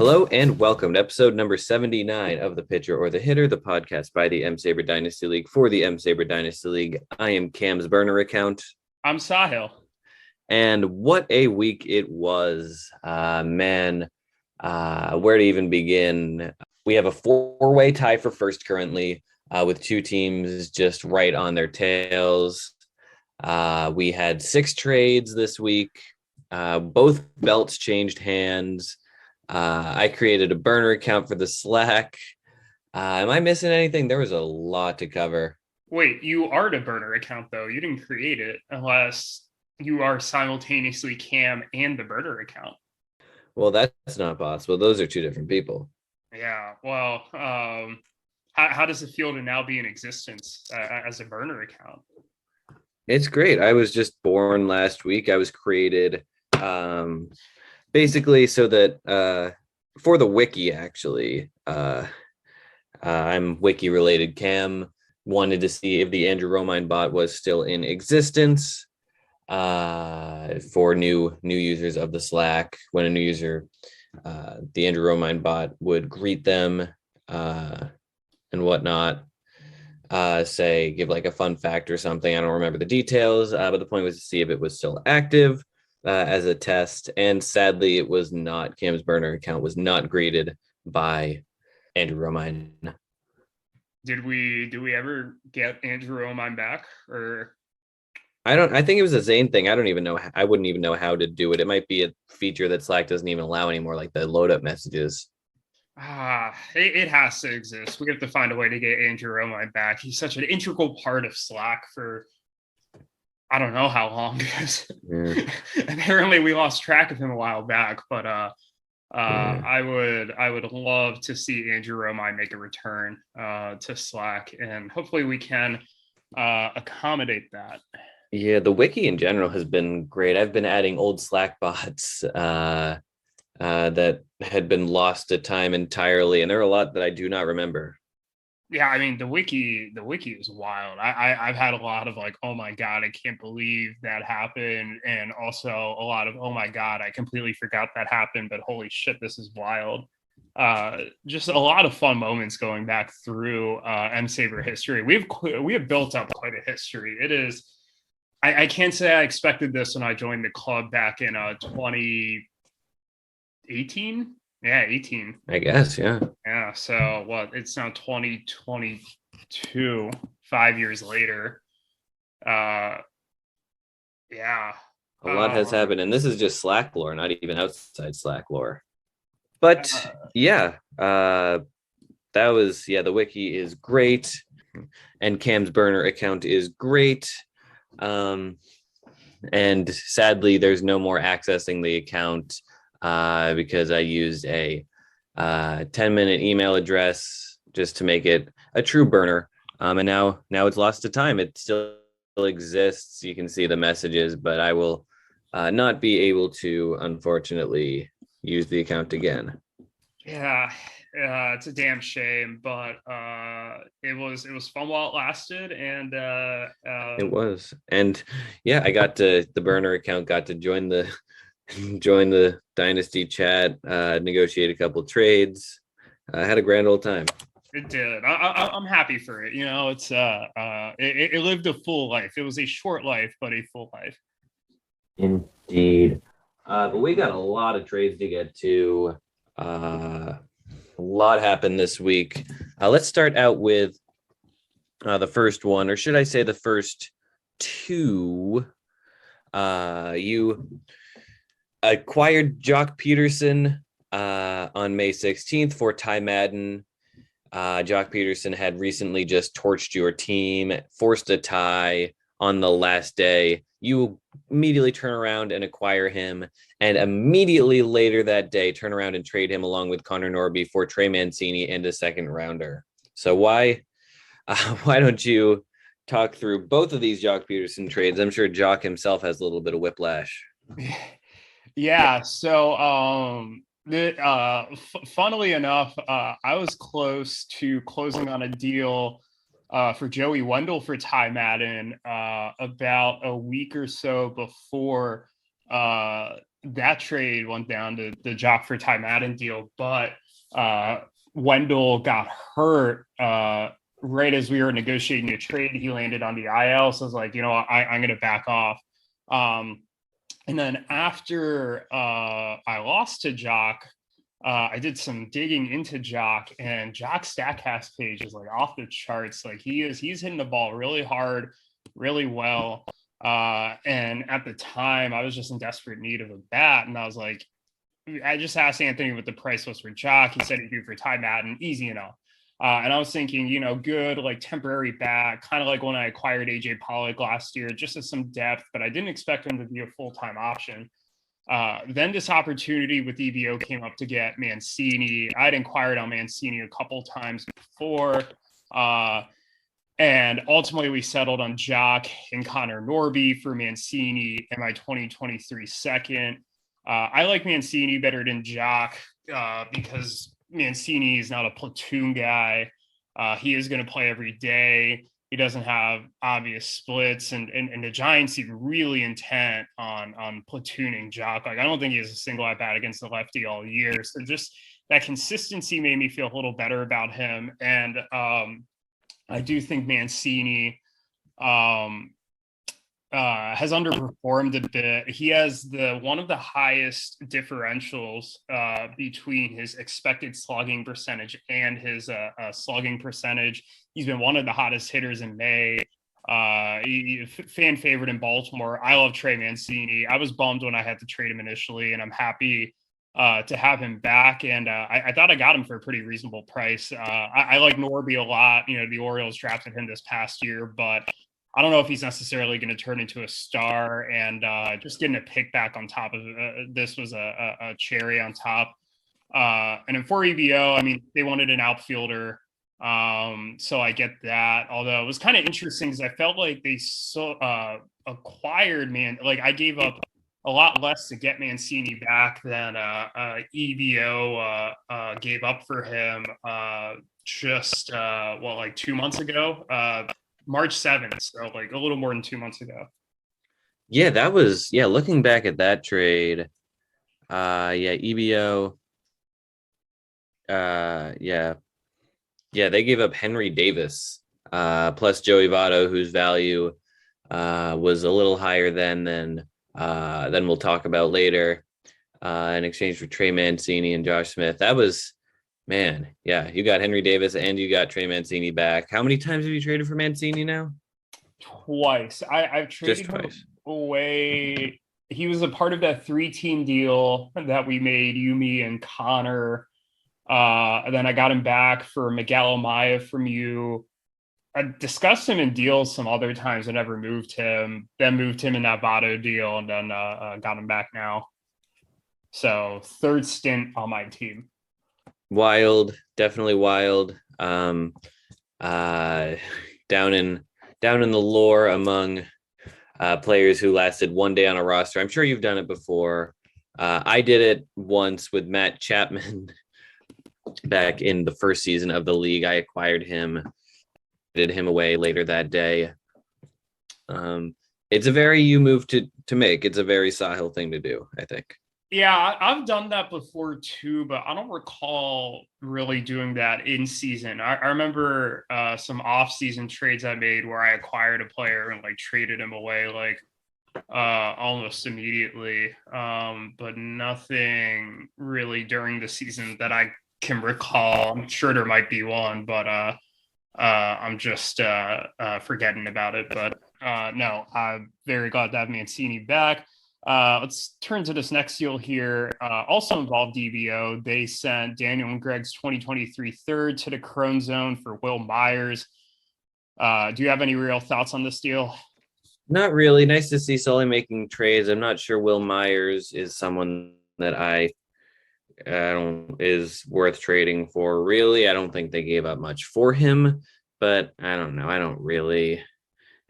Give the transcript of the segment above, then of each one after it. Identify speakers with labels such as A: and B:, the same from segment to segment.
A: Hello and welcome to episode number 79 of The Pitcher or the Hitter, the podcast by the M-SABR Dynasty League for the M-SABR Dynasty League. I am Cam's burner account.
B: I'm Sahil.
A: And what a week it was. Where to even begin? We have a four-way tie for first currently with two teams just right on their tails. We had 6 trades this week. Both belts changed hands. I created a burner account for the Slack. Am I missing anything? There was a lot to cover.
B: Wait, you are the burner account, though. You didn't create it unless you are simultaneously Cam and the burner account.
A: Well, that's not possible. Those are two different people.
B: Yeah, well, how does it feel to now be in existence as a burner account?
A: It's great. I was just born last week. I was created basically so that for the wiki, actually, I'm wiki related. Cam wanted to see if the Andrew Romine bot was still in existence for new users of the Slack. When a new user, the Andrew Romine bot would greet them and whatnot. Give like a fun fact or something. I don't remember the details, but the point was to see if it was still active as a test. And sadly, it was not. Cam's burner account was not greeted by Andrew Romine.
B: Did we ever get Andrew Romine back? Or
A: I think it was a Zane thing. I don't even know. I wouldn't even know how to do it. It might be a feature that Slack doesn't even allow anymore, like the load up messages.
B: It has to exist. We have to find a way to get Andrew Romine back. He's such an integral part of Slack for I don't know how long. Yeah. Apparently we lost track of him a while back, but I would love to see Andrew Romine make a return to Slack, and hopefully we can accommodate that.
A: Yeah, the wiki in general has been great. I've been adding old Slack bots that had been lost to time entirely, and there are a lot that I do not remember.
B: Yeah, I mean the wiki is wild. I've had a lot of like, oh my god, I can't believe that happened, and also a lot of oh my god, I completely forgot that happened, but holy shit, this is wild. Just a lot of fun moments going back through M-SABR history. We have built up quite a history. It is. I can't say I expected this when I joined the club back in 2018. Yeah, 18.
A: I guess, yeah.
B: Yeah, so what? It's now 2022, 5 years later. Yeah.
A: A lot has happened, and this is just Slack lore, not even outside Slack lore. But yeah, that was, the wiki is great, and Cam's burner account is great. And sadly, there's no more accessing the account because I used a 10-minute email address just to make it a true burner. And now it's lost to time. It still exists. You can see the messages, but I will not be able to, unfortunately, use the account again.
B: Yeah, it's a damn shame, but it was fun while it lasted, and
A: it was. And yeah, I got to the burner account, got to join the dynasty chat, negotiate a couple trades. I had a grand old time.
B: It did. I'm happy for it. You know, it's it lived a full life. It was a short life, but a full life.
A: Indeed. But we got a lot of trades to get to. A lot happened this week. Let's start out with the first one, or should I say the first two. You acquired Joc Peterson on May 16th for Ty Madden. Joc Peterson had recently just torched your team, forced a tie on the last day. You immediately turn around and acquire him, and immediately later that day turn around and trade him along with Conor Norby for Trey Mancini and a second rounder. So why don't you talk through both of these Joc Peterson trades? I'm sure Joc himself has a little bit of whiplash.
B: Yeah. So funnily enough, I was close to closing on a deal for Joey Wendell for Ty Madden about a week or so before that trade went down to the Joc for Ty Madden deal, but Wendell got hurt right as we were negotiating a trade. He landed on the IL, so I was like, I'm going to back off. And then after I lost to Joc, I did some digging into Joc, and Joc's StatCast page is like off the charts. Like he's hitting the ball really hard, really well. And at the time, I was just in desperate need of a bat, and I was like, I just asked Anthony what the price was for Joc. He said he'd do for Ty Madden, easy enough. And I was thinking, good, like temporary bat, kind of like when I acquired AJ Pollock last year, just as some depth, but I didn't expect him to be a full-time option. Then this opportunity with EBO came up to get Mancini. I'd inquired on Mancini a couple times before, and ultimately we settled on Joc and Conor Norby for Mancini in my 2023 second. I like Mancini better than Joc because Mancini is not a platoon guy. He is going to play every day. He doesn't have obvious splits, and the Giants seem really intent on platooning Joc. Like I don't think he has a single at bat against the lefty all year. So just that consistency made me feel a little better about him. And I do think Mancini has underperformed a bit. He has one of the highest differentials between his expected slugging percentage and his slugging percentage. He's been one of the hottest hitters in May. Fan favorite in Baltimore. I love Trey Mancini. I was bummed when I had to trade him initially, and I'm happy to have him back. And I thought I got him for a pretty reasonable price. I like Norby a lot. The Orioles drafted him this past year, but I don't know if he's necessarily going to turn into a star, and just getting a pick back on top of this was a cherry on top. And then for EBO, I mean, they wanted an outfielder. So I get that. Although it was kind of interesting because I felt like they acquired like I gave up a lot less to get Mancini back than EBO gave up for him just like 2 months ago. March 7th, so like a little more than 2 months ago.
A: Yeah, that was looking back at that trade. EBO. They gave up Henry Davis plus Joey Votto, whose value was a little higher than we'll talk about later, in exchange for Trey Mancini and Josh Smith. That was, man, yeah, you got Henry Davis and you got Trey Mancini back. How many times have you traded for Mancini now?
B: Twice. I've traded him away. He was a part of that 3-team deal that we made, Yumi and Conor. And then I got him back for Miguel Amaya from you. I discussed him in deals some other times. I never moved him. Then moved him in that Votto deal, and then got him back now. So third stint on my team.
A: Wild, definitely wild. Down in the lore among players who lasted one day on a roster. I'm sure you've done it before. I did it once with Matt Chapman back in the first season of the league. I acquired him, did him away later that day. It's a very you move to make. It's a very Sahil thing to do, I think.
B: Yeah, I've done that before too, but I don't recall really doing that in season. I remember some off-season trades I made where I acquired a player and like traded him away like almost immediately, but nothing really during the season that I can recall. I'm sure there might be one, but I'm just forgetting about it. But no, I'm very glad to have Mancini back. Let's turn to this next deal here. Also involved DBO. They sent Daniel and Greg's 2023 third to the Crone Zone for Will Myers. Do you have any real thoughts on this deal?
A: Not really. Nice to see Sully making trades. I'm not sure Will Myers is someone that I don't is worth trading for. Really, I don't think they gave up much for him, but I don't know. I don't really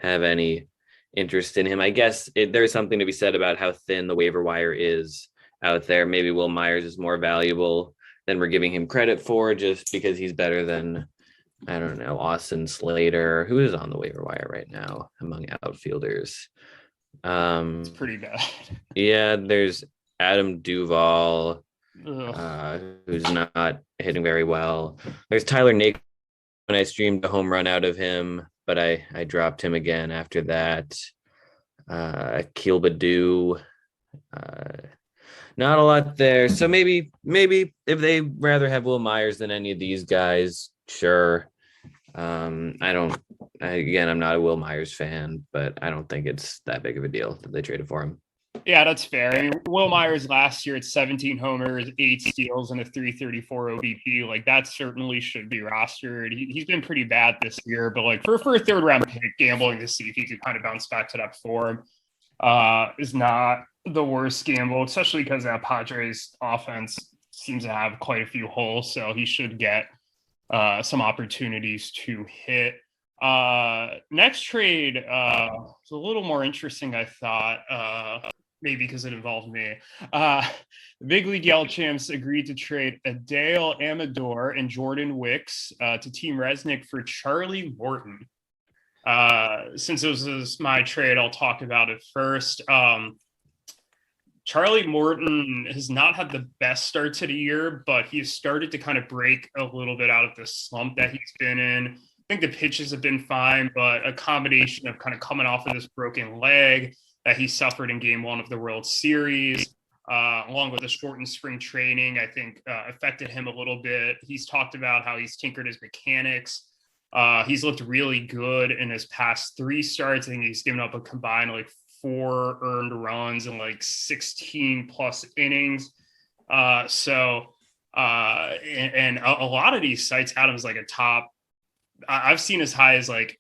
A: have any interest in him. I guess there's something to be said about how thin the waiver wire is out there. Maybe Will Myers is more valuable than we're giving him credit for, just because he's better than, I don't know, Austin Slater, who is on the waiver wire right now among outfielders.
B: It's pretty bad.
A: Yeah, there's Adam Duvall,
B: Ugh.
A: who's not hitting very well. There's Tyler Naquin. When I streamed a home run out of him, but I dropped him again after that. Keel Badu, uh, not a lot there. So maybe if they rather have Will Myers than any of these guys, sure. I don't. Again, I'm not a Will Myers fan, but I don't think it's that big of a deal that they traded for him.
B: Yeah, that's fair. I mean, Will Myers last year at 17 homers, 8 steals, and a 334 OBP. Like that certainly should be rostered. He's been pretty bad this year, but like for a third round pick, gambling to see if he could kind of bounce back to that form is not the worst gamble, especially because that Padres offense seems to have quite a few holes, so he should get some opportunities to hit. Next trade was a little more interesting, I thought. Maybe because it involved me. The Big League Yell Champs agreed to trade Adale Amador and Jordan Wicks to Team Resnick for Charlie Morton. Since this is my trade, I'll talk about it first. Charlie Morton has not had the best start to the year, but he's started to kind of break a little bit out of the slump that he's been in. I think the pitches have been fine, but a combination of kind of coming off of this broken leg that he suffered in game one of the World Series, along with a shortened spring training, I think affected him a little bit. He's talked about how he's tinkered his mechanics. He's looked really good in his past 3 starts. I think he's given up a combined like 4 earned runs and like 16 plus innings. And a lot of these sites had him as like a top. I've seen as high as like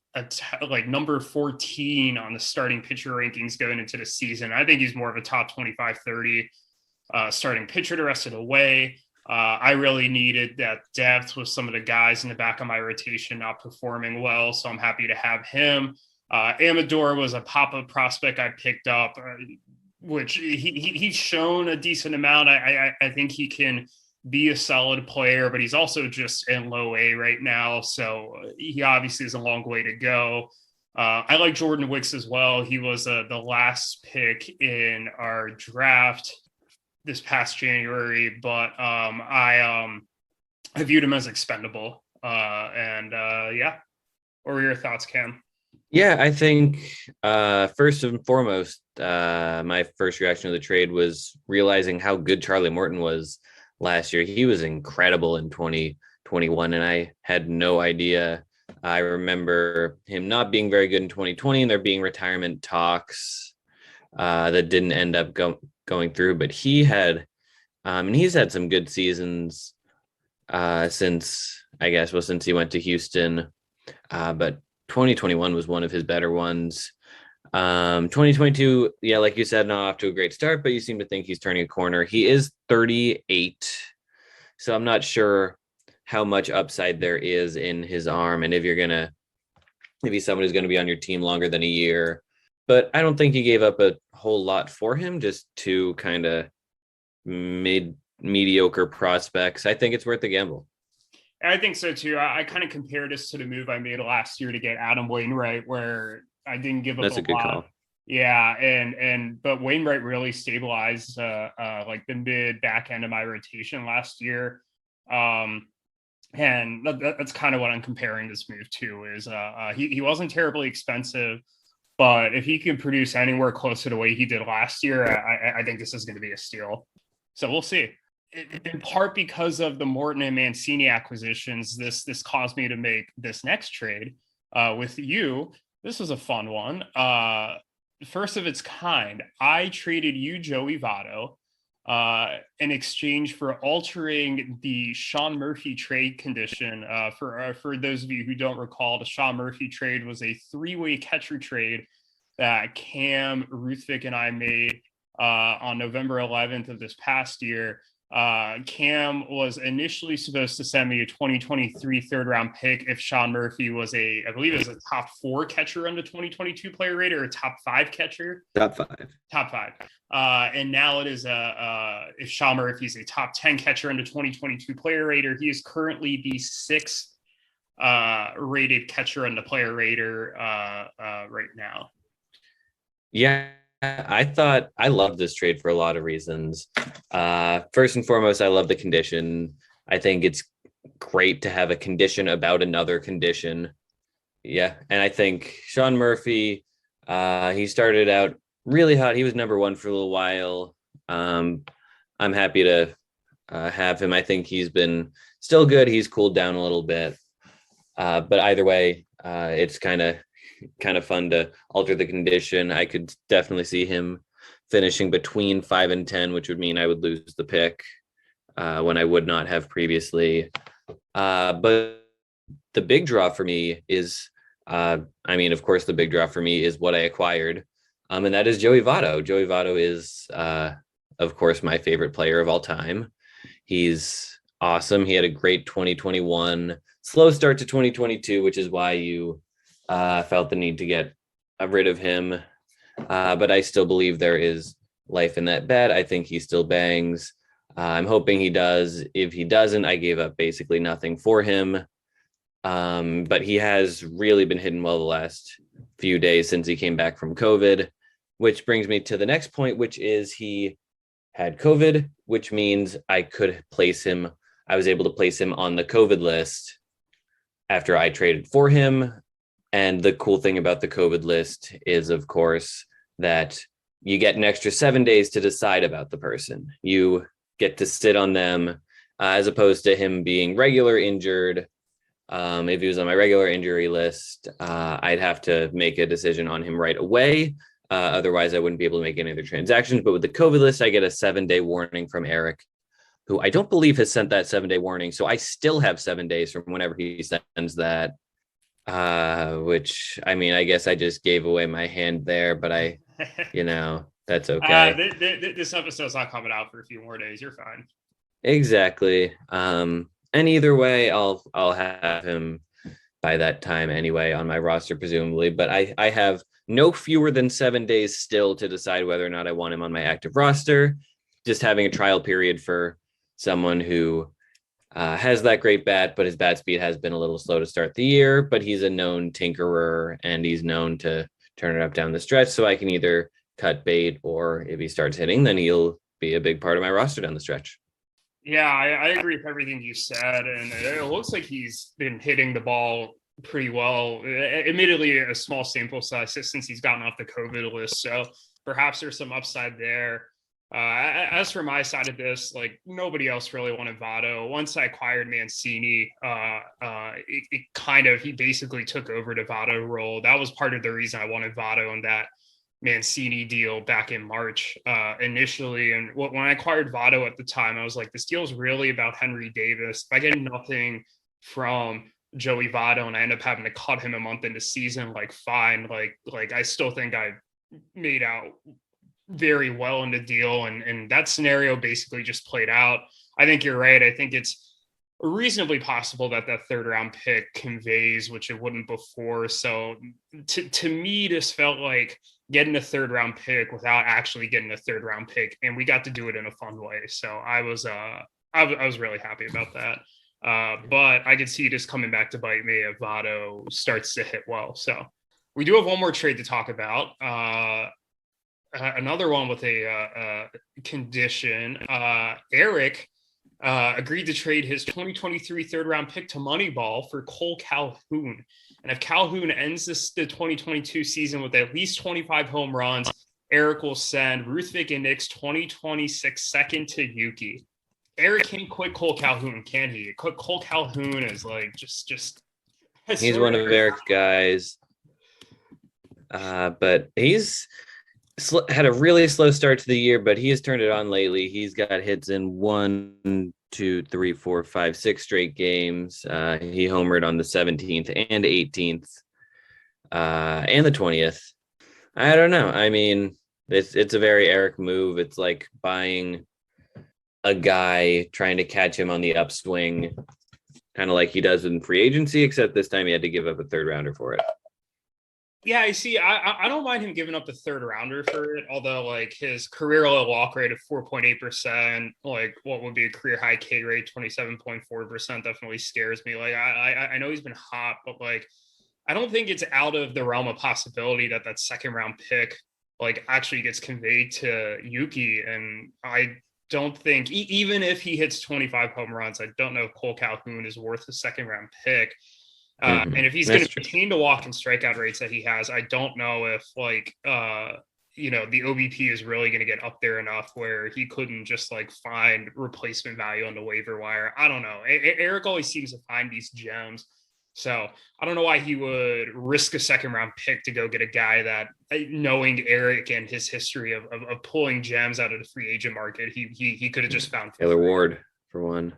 B: number 14 on the starting pitcher rankings going into the season. I think he's more of a top 25, 30 starting pitcher the rest of the way. I really needed that depth with some of the guys in the back of my rotation not performing well, so I'm happy to have him. Amador was a pop-up prospect I picked up, which he's shown a decent amount. I think he can be a solid player, but he's also just in low A right now, so he obviously has a long way to go. I like Jordan Wicks as well. He was the last pick in our draft this past January, but I viewed him as expendable. Yeah, what were your thoughts, Cam?
A: Yeah, I think first and foremost, my first reaction to the trade was realizing how good Charlie Morton was last year. He was incredible in 2021, and I had no idea. I remember him not being very good in 2020, and there being retirement talks that didn't end up going through. But he had, and he's had some good seasons since he went to Houston. But 2021 was one of his better ones. 2022, yeah, like you said, not off to a great start, but you seem to think he's turning a corner. He is 38, so I'm not sure how much upside there is in his arm, and if he's someone who's going to be on your team longer than a year. But I don't think he gave up a whole lot for him, just 2 kind of mediocre prospects. I think it's worth the gamble.
B: I think so too. I kind of compared this to the move I made last year to get Adam Wainwright, where I didn't give up
A: That's a good
B: lot.
A: call.
B: Yeah, but Wainwright really stabilized like the mid back end of my rotation last year. And that's kind of what I'm comparing this move to is he wasn't terribly expensive, but if he can produce anywhere close to the way he did last year, I think this is going to be a steal. So we'll see. In part because of the Morton and Mancini acquisitions, this caused me to make this next trade with you. This was a fun one. First of its kind. I traded you Joey Votto in exchange for altering the Sean Murphy trade condition. For those of you who don't recall, the Sean Murphy trade was a 3-way catcher trade that Cam, Ruthvik, and I made on November 11th of this past year. Cam was initially supposed to send me a 2023 third-round pick if Sean Murphy was I believe it was a top 4 catcher on the 2022 player rate, or a top 5 catcher.
A: Top 5.
B: And now it is if Sean Murphy is a top 10 catcher on the 2022 player rater. He is currently the 6th rated catcher on the player rater right now.
A: Yeah, I thought I loved this trade for a lot of reasons. First and foremost, I love the condition. I think it's great to have a condition about another condition. Yeah, and I think Sean Murphy, he started out really hot. He was number one for a little while. I'm happy to have him. I think he's been still good. He's cooled down a little bit, but either way, it's kind of fun to alter the condition. I could definitely see him finishing between 5 and 10, which would mean I would lose the pick when I would not have previously. But the big draw for me is, of course, the big draw for me is what I acquired, and that is Joey Votto. Joey Votto is, of course, my favorite player of all time. He's awesome. He had a great 2021, slow start to 2022, which is why you felt the need to get rid of him. But I still believe there is life in that bet. I think he still bangs. I'm hoping he does. If he doesn't, I gave up basically nothing for him. But he has really been hitting well the last few days since he came back from COVID, which brings me to the next point, which is he had COVID, which means I could place him. I was able to place him on the COVID list after I traded for him. And the cool thing about the COVID list is, of course, that you get an extra 7 days to decide about the person. You get to sit on them as opposed to him being regular injured. If he was on my regular injury list, I'd have to make a decision on him right away. Otherwise, I wouldn't be able to make any other transactions. But with the COVID list, I get a 7-day warning from Erik, who I don't believe has sent that 7-day warning. So I still have 7 days from whenever he sends that. Which I guess I just gave away my hand there, but that's okay.
B: This episode's not coming out for a few more days. You're fine.
A: Exactly. And either way, I'll have him by that time anyway on my roster, presumably. But I have no fewer than 7 days still to decide whether or not I want him on my active roster. Just having a trial period for someone who has that great bat, but his bat speed has been a little slow to start the year, but he's a known tinkerer and he's known to turn it up down the stretch. So I can either cut bait, or if he starts hitting, then he'll be a big part of my roster down the stretch.
B: Yeah, I agree with everything you said. And it looks like he's been hitting the ball pretty well. Admittedly, a small sample size since he's gotten off the COVID list. So perhaps there's some upside there. As for my side of this, like nobody else really wanted Votto. Once I acquired Mancini, he basically took over the Votto role. That was part of the reason I wanted Votto in that Mancini deal back in March initially. And when I acquired Votto at the time, I was like, this deal is really about Henry Davis. If I get nothing from Joey Votto and I end up having to cut him a month into season, like fine, like I still think I made out very well in the deal, and that scenario basically just played out. I think you're right. I think it's reasonably possible that third round pick conveys, which it wouldn't before. So to me, this felt like getting a third round pick without actually getting a third round pick, and we got to do it in a fun way. So I was really happy about that. But I could see this coming back to bite me if Votto starts to hit well. So we do have one more trade to talk about. Another one with a condition. Erik agreed to trade his 2023 third round pick to Moneyball for Cole Calhoun. And if Calhoun ends the 2022 season with at least 25 home runs, Erik will send Ruthvik and Nick's 2026 second to Yuki. Erik can't quit Cole Calhoun, can he? Cole Calhoun is like just
A: he's one of Erik's guys. But he's had a really slow start to the year, but he has turned it on lately. He's got hits in 1, 2, 3, 4, 5, 6 straight games. He homered on the 17th and 18th and the 20th. I don't know. It's a very Erik move. It's like buying a guy, trying to catch him on the upswing, kind of like he does in free agency, except this time he had to give up a third rounder for it.
B: Yeah, I see. I don't mind him giving up the third rounder for it, although like his career low walk rate of 4.8%, like what would be a career high K rate 27.4% definitely scares me. Like I know he's been hot, but like I don't think it's out of the realm of possibility that second round pick like actually gets conveyed to Yuki. And I don't think even if he hits 25 home runs, I don't know if Cole Calhoun is worth a second round pick. And if he's going to maintain the walk and strikeout rates that he has, I don't know if like the OBP is really going to get up there enough where he couldn't just like find replacement value on the waiver wire. I don't know. Erik always seems to find these gems. So I don't know why he would risk a second round pick to go get a guy that, knowing Erik and his history of pulling gems out of the free agent market, he could have just found
A: Taylor Ward for one.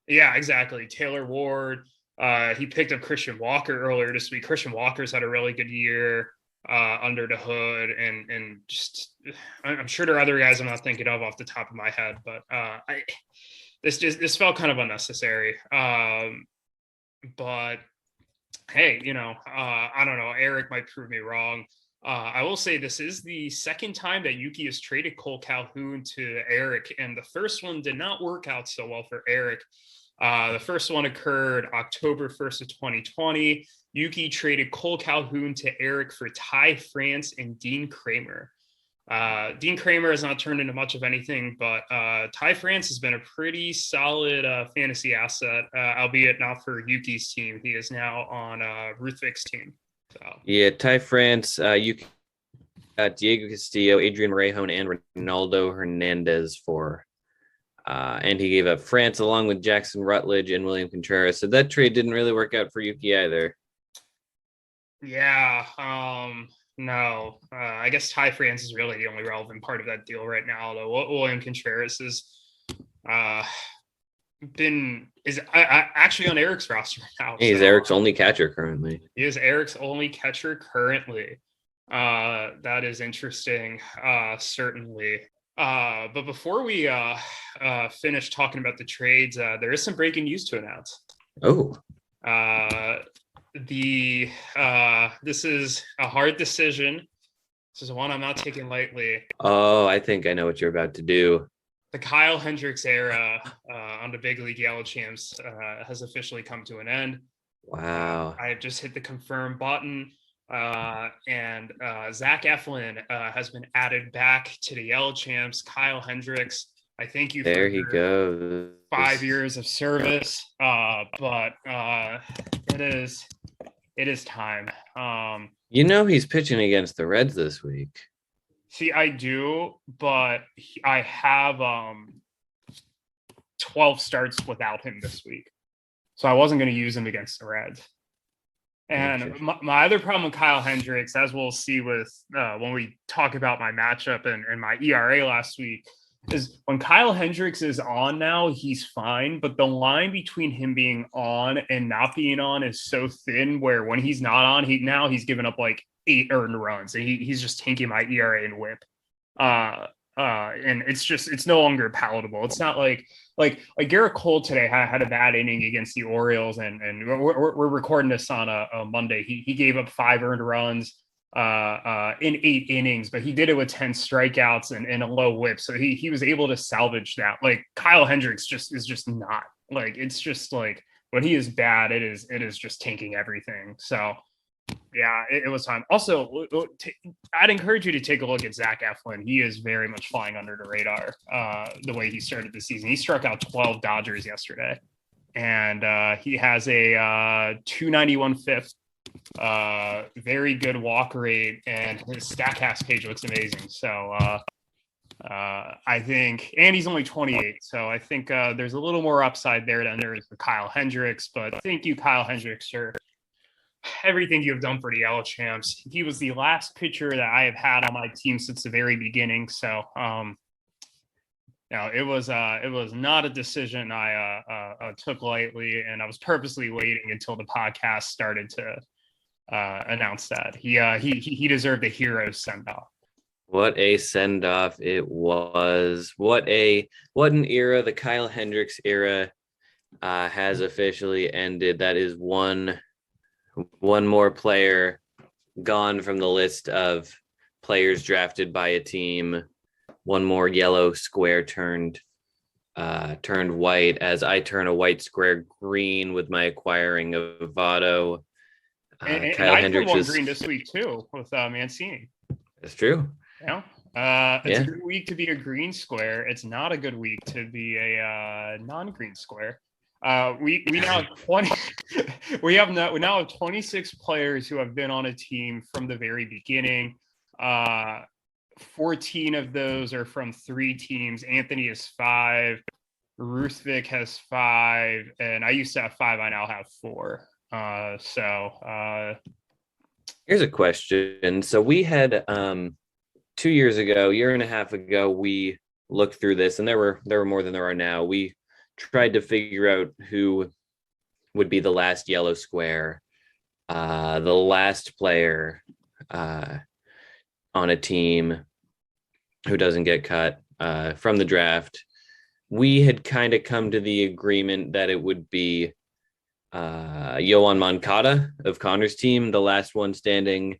B: Yeah, exactly. Taylor Ward. He picked up Christian Walker earlier this week. Christian Walker's had a really good year under the hood, and just I'm sure there are other guys I'm not thinking of off the top of my head, but this felt kind of unnecessary. But hey, I don't know. Erik might prove me wrong. I will say this is the second time that Yuki has traded Cole Calhoun to Erik, and the first one did not work out so well for Erik. The first one occurred October 1st of 2020. Yuki traded Cole Calhoun to Erik for Ty France and Dean Kramer. Dean Kramer has not turned into much of anything, but Ty France has been a pretty solid fantasy asset, albeit not for Yuki's team. He is now on Ruthvik's team. So.
A: Yeah, Ty France, Yuki, Diego Castillo, Adrian Morejon, and Ronaldo Hernandez for. And he gave up France along with Jackson Rutledge and William Contreras. So that trade didn't really work out for Yuki either.
B: Yeah. No. I guess Ty France is really the only relevant part of that deal right now. Although William Contreras is actually on Erik's roster now.
A: He's Erik's only catcher currently.
B: He is Erik's only catcher currently. That is interesting. Certainly. But before we finish talking about the trades, there is some breaking news to announce.
A: Oh.
B: This is a hard decision. This is one I'm not taking lightly.
A: Oh, I think I know what you're about to do.
B: The Kyle Hendricks era on the Big League Yellow Champs has officially come to an end.
A: Wow.
B: I have just hit the confirm button. And Zach Eflin has been added back to the Yellow Champs. Kyle Hendricks, I thank you.
A: There he goes.
B: 5 years of service, but it is time.
A: He's pitching against the Reds this week.
B: See, I do, but I have 12 starts without him this week, so I wasn't going to use him against the Reds. And my other problem with Kyle Hendricks, as we'll see with when we talk about my matchup and my ERA last week, is when Kyle Hendricks is on now, he's fine. But the line between him being on and not being on is so thin where when he's not on, he's given up like 8 earned runs. And he's just tanking my ERA and whip. And it's no longer palatable. It's not like Garrett Cole today had a bad inning against the Orioles, and we're recording this on a Monday. He gave up 5 earned runs in 8 innings, but he did it with 10 strikeouts and a low whip. So he was able to salvage that. Like Kyle Hendricks is just not, like, it's just like when he is bad, it is just tanking everything. So yeah, it was time. Also, I'd encourage you to take a look at Zach Eflin. He is very much flying under the radar the way he started the season. He struck out 12 Dodgers yesterday, and he has a 291 fifth, very good walk rate, and his StatCast page looks amazing. So I think, and he's only 28, so I think there's a little more upside there than there is for Kyle Hendricks. But thank you, Kyle Hendricks, for everything you've done for the Yellow Champs. He was the last pitcher that I have had on my team since the very beginning. So, it was not a decision I took lightly, and I was purposely waiting until the podcast started to announce that he deserved a hero send off.
A: What a send off it was! What an era! The Kyle Hendricks era has officially ended. That is one more player gone from the list of players drafted by a team. One more yellow square turned white, as I turn a white square green with my acquiring of Votto.
B: And Kyle Hendricks turned one green this week too with Mancini.
A: That's true.
B: Yeah. It's a
A: Yeah.
B: good week to be a green square. It's not a good week to be a non-green square. We now have 20. We now have 26 players who have been on a team from the very beginning. 14 of those are from 3 teams. Anthony is 5. Ruthvik has 5, and I used to have 5. I now have 4.
A: Here's a question. So we had 2 years ago, year and a half ago, we looked through this, and there were more than there are now. We tried to figure out who would be the last yellow square, the last player on a team who doesn't get cut from the draft. We had kind of come to the agreement that it would be Yoan Moncada of Conor's team, the last one standing.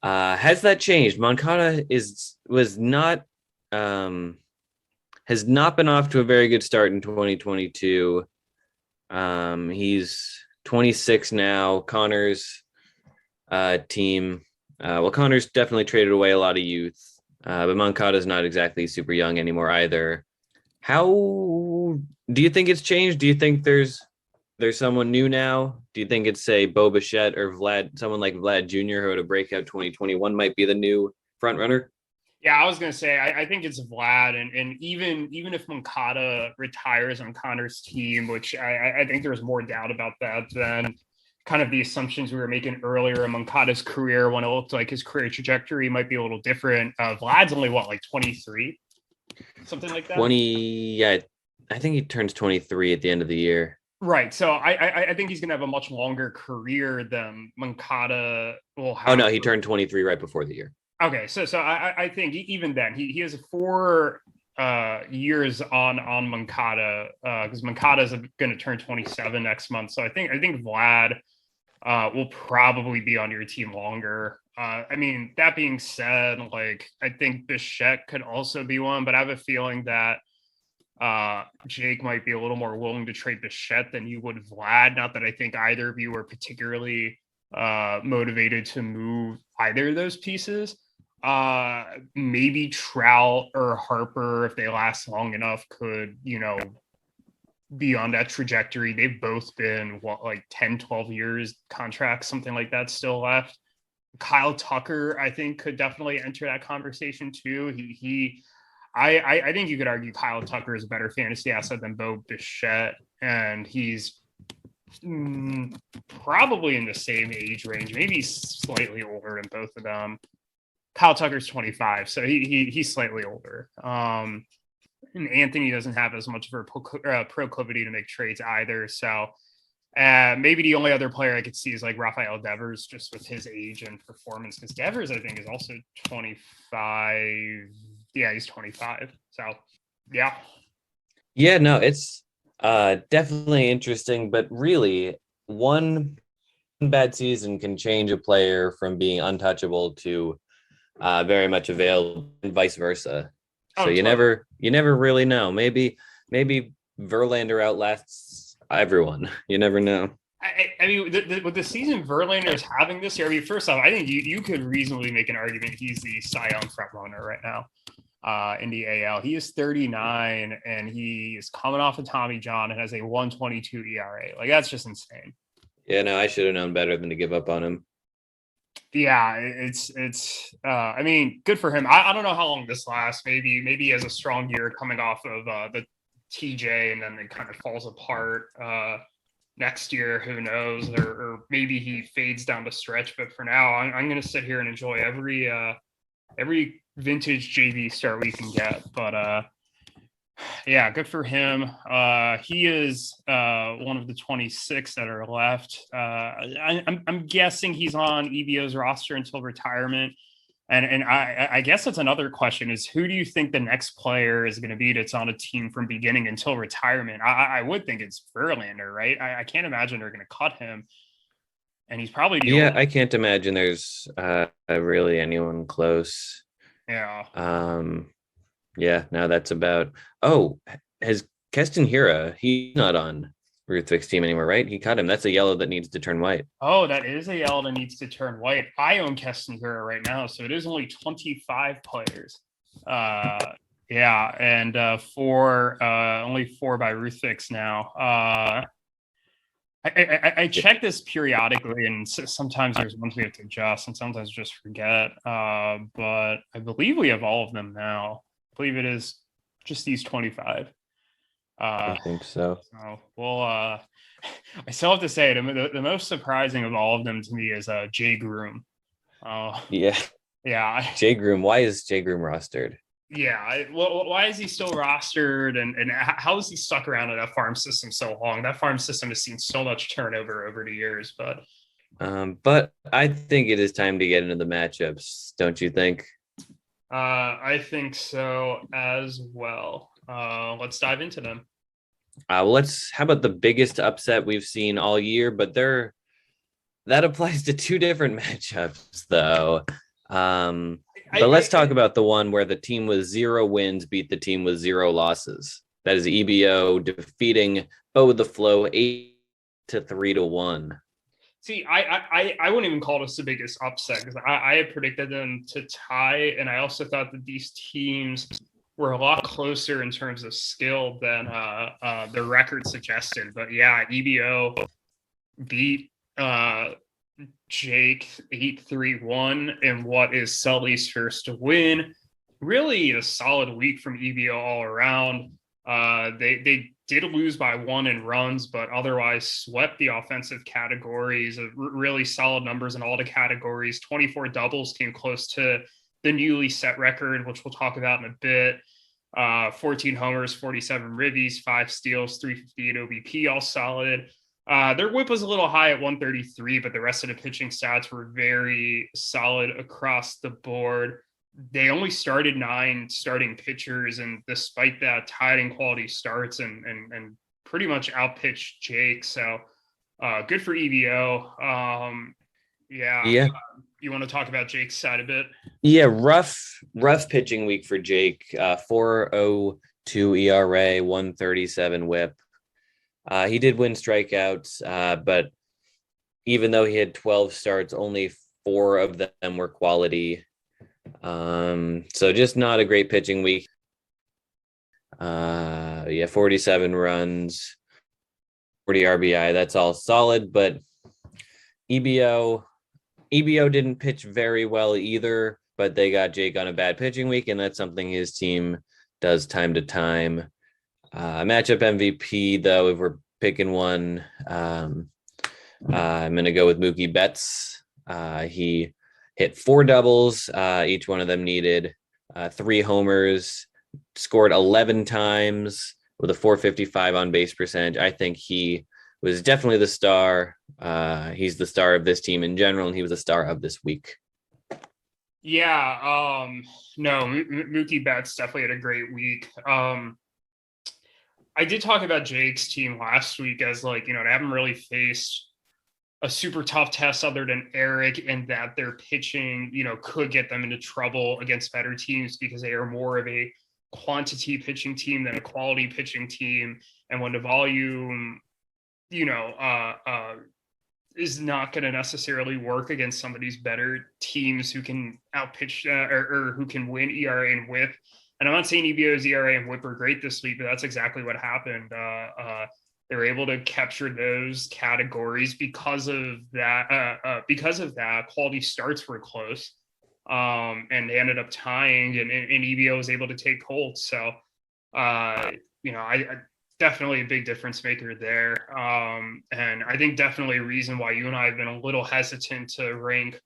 A: Has that changed? Moncada has not been off to a very good start in 2022. He's 26 now. Conor's team. Conor's definitely traded away a lot of youth, but Moncada's not exactly super young anymore either. How do you think it's changed? Do you think there's someone new now? Do you think it's, say, Bo Bichette or someone like Vlad Jr., who had a breakout 2021, might be the new front runner?
B: Yeah, I was gonna say I think it's Vlad, and even if Moncada retires on Conor's team, which I think there's more doubt about that than kind of the assumptions we were making earlier in Moncada's career, when it looked like his career trajectory might be a little different. Vlad's only like 23, something like that.
A: 20, yeah, I think he turns 23 at the end of the year.
B: Right. So I think he's going to have a much longer career than Moncada will have.
A: Oh, no, he turned 23 right before the year.
B: Okay. So I think even then he has 4 years on Moncada, because Moncada is going to turn 27 next month. So I think Vlad will probably be on your team longer. I mean, that being said, like, I think Bichette could also be one, but I have a feeling that Jake might be a little more willing to trade Bichette than you would Vlad. Not that I think either of you were particularly motivated to move either of those pieces. Maybe Trout or Harper, if they last long enough, could, be on that trajectory. They've both been like 10, 12 years contracts, something like that still left. Kyle Tucker, I think, could definitely enter that conversation too. I think you could argue Kyle Tucker is a better fantasy asset than Bo Bichette, and he's probably in the same age range, maybe slightly older than both of them. Kyle Tucker's 25, so he's slightly older. And Anthony doesn't have as much of a proclivity to make trades either. So maybe the only other player I could see is like Rafael Devers, just with his age and performance, because Devers, I think, is also 25. Yeah, he's 25. So, yeah.
A: Yeah, no, it's definitely interesting, but really, one bad season can change a player from being untouchable to very much available, and vice versa. So you never really know. Maybe Verlander outlasts everyone. You never know.
B: I mean, with the season Verlander is having this year, I mean, first off, I think you could reasonably make an argument he's the Cy Young front runner right now in the AL. He is 39, and he is coming off of Tommy John and has a 1.22 ERA. Like, that's just insane.
A: Yeah, no, I should have known better than to give up on him.
B: Yeah, it's I mean, good for him. I don't know how long this lasts. Maybe he has a strong year coming off of the TJ, and then it kind of falls apart next year. Who knows? Or maybe he fades down the stretch. But for now, I'm going to sit here and enjoy every vintage JV start we can get. But yeah, good for him. He is one of the 26 that are left. I'm guessing he's on EVO's roster until retirement. And I guess that's another question, is who do you think the next player is going to be that's on a team from beginning until retirement? I would think it's Verlander, right? I can't imagine they're going to cut him. And he's probably
A: I can't imagine there's really anyone close.
B: Yeah.
A: Yeah, now that's about. Oh, has Keston Hira? He's not on Ruthvik's team anymore, right? He cut him. That's a yellow that needs to turn white.
B: Oh, that is a yellow that needs to turn white. I own Keston right now, so it is only 25 players. Yeah, and only 4 by Ruthvik's now. I check this periodically, and sometimes there's ones we have to adjust, and sometimes just forget. But I believe we have all of them now. I believe it is just these 25.
A: I think so.
B: So well, I still have to say the most surprising of all of them to me is Jay Groom.
A: Yeah. Jay Groom. Why is Jay Groom rostered?
B: Yeah, why is he still rostered, and how has he stuck around in that farm system so long? That farm system has seen so much turnover over the years, but
A: I think it is time to get into the matchups, don't you think?
B: I think so as well. Let's dive into them.
A: How about the biggest upset we've seen all year, but that applies to 2 different matchups though. But let's talk about the one where the team with 0 wins beat the team with 0 losses. That is EBO defeating the Flow 8-3-1.
B: See, I wouldn't even call this the biggest upset because I had predicted them to tie, and I also thought that these teams were a lot closer in terms of skill than the record suggested. But yeah, EBO beat Jake 8-3-1 in what is Sully's first win. Really a solid week from EBO all around. They did lose by 1 in runs, but otherwise swept the offensive categories. Really solid numbers in all the categories. 24 doubles came close to the newly set record, which we'll talk about in a bit. 14 homers, 47 ribbies, 5 steals, 358 OBP, all solid. Their whip was a little high at 133, but the rest of the pitching stats were very solid across the board. They only started 9 starting pitchers, and despite that, tied in quality starts and pretty much outpitched Jake. So good for EBO. Yeah. You want to talk about Jake's side a bit?
A: Yeah, rough pitching week for Jake. 4.02 ERA, 137 whip. He did win strikeouts, but even though he had 12 starts, only 4 of them were quality. So just not a great pitching week. 47 runs, 40 RBI. That's all solid, but EBO didn't pitch very well either, but they got Jake on a bad pitching week, and that's something his team does time to time. Matchup MVP, though, if we're picking one, I'm going to go with Mookie Betts. He hit 4 doubles. Each one of them needed 3 homers, scored 11 times with a 455 on base percentage. I think he was definitely the star. He's the star of this team in general, and he was the star of this week.
B: Yeah. No, Mookie Betts definitely had a great week. I did talk about Jake's team last week as they haven't really faced a super tough test other than Erik, and that their pitching, could get them into trouble against better teams because they are more of a quantity pitching team than a quality pitching team. And when the volume, is not going to necessarily work against some of these better teams who can outpitch or who can win ERA and whip. And I'm not saying EBO's ERA and whip are great this week, but that's exactly what happened. They were able to capture those categories because of that. Quality starts were close, and they ended up tying, and EBO was able to take hold. So, I definitely a big difference maker there. And I think definitely a reason why you and I have been a little hesitant to rank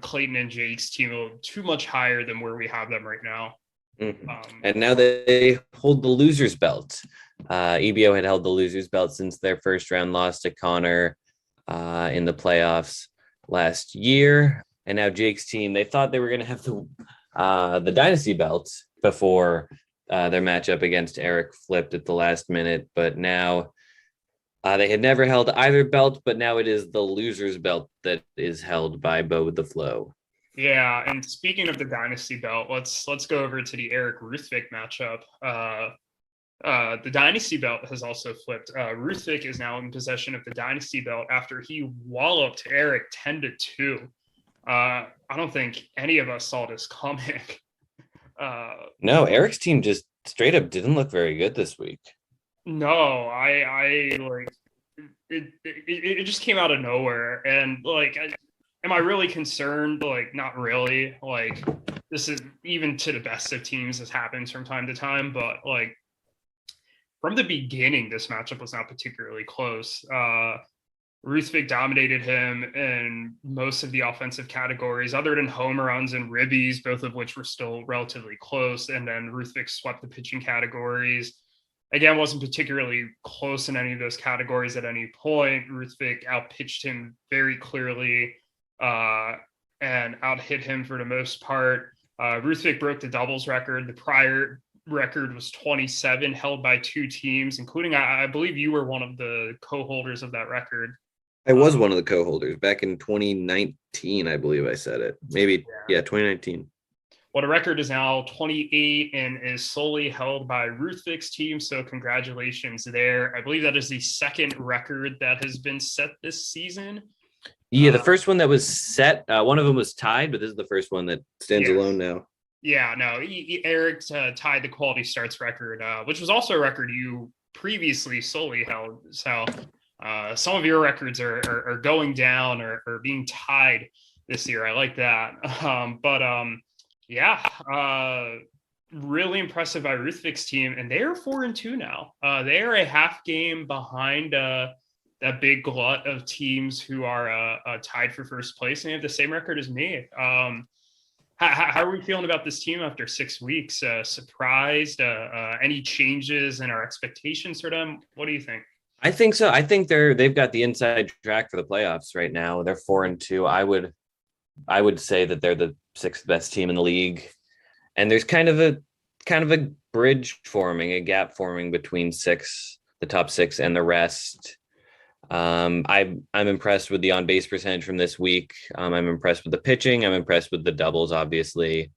B: Clayton and Jake's team too much higher than where we have them right now.
A: Mm-hmm. And now they hold the loser's belt. EBO had held the loser's belt since their first round loss to Conor in the playoffs last year. And now Jake's team, they thought they were going to have the dynasty belt before their matchup against Erik flipped at the last minute. But now they had never held either belt, but now it is the loser's belt that is held by the Flow.
B: Yeah, and speaking of the dynasty belt, let's go over to the Erik Ruthvik matchup. The dynasty belt has also flipped. Ruthvik is now in possession of the dynasty belt after he walloped Erik 10-2. I don't think any of us saw this coming.
A: No, Eric's team just straight up didn't look very good this week.
B: No, I like it just came out of nowhere. And like, am I really concerned? Like, not really. Like, this is even to the best of teams, this happens from time to time. But like, from the beginning, this matchup was not particularly close. Ruthvik dominated him in most of the offensive categories, other than home runs and ribbies, both of which were still relatively close. And then Ruthvik swept the pitching categories. Again, wasn't particularly close in any of those categories at any point. Ruthvik outpitched him very clearly and outhit him for the most part. Ruthvik broke the doubles record. The prior record was 27, held by two teams, including, I believe you were one of the co-holders of that record.
A: I was one of the co-holders back in 2019, I believe I said it. Maybe, yeah 2019.
B: Well, the record is now 28 and is solely held by Ruthvik's team. So congratulations there. I believe that is the second record that has been set this season.
A: Yeah, the first one that was set, one of them was tied, but this is the first one that stands alone now.
B: Yeah, no, Erik tied the quality starts record, which was also a record you previously solely held. So some of your records are going down or being tied this year. I like that. Really impressive by Ruthvik's team, and they are 4-2 now. They are a half game behind that big glut of teams who are tied for first place, and they have the same record as me. How are we feeling about this team after 6 weeks? Surprised? Any changes in our expectations for them? What do you think?
A: I think so. I think they've got the inside track for the playoffs right now. They're 4-2. I would say that they're the sixth best team in the league, and there's kind of a bridge forming, a gap forming between the top six, and the rest. I'm impressed with the on base percentage from this week. I'm impressed with the pitching. I'm impressed with the doubles, obviously.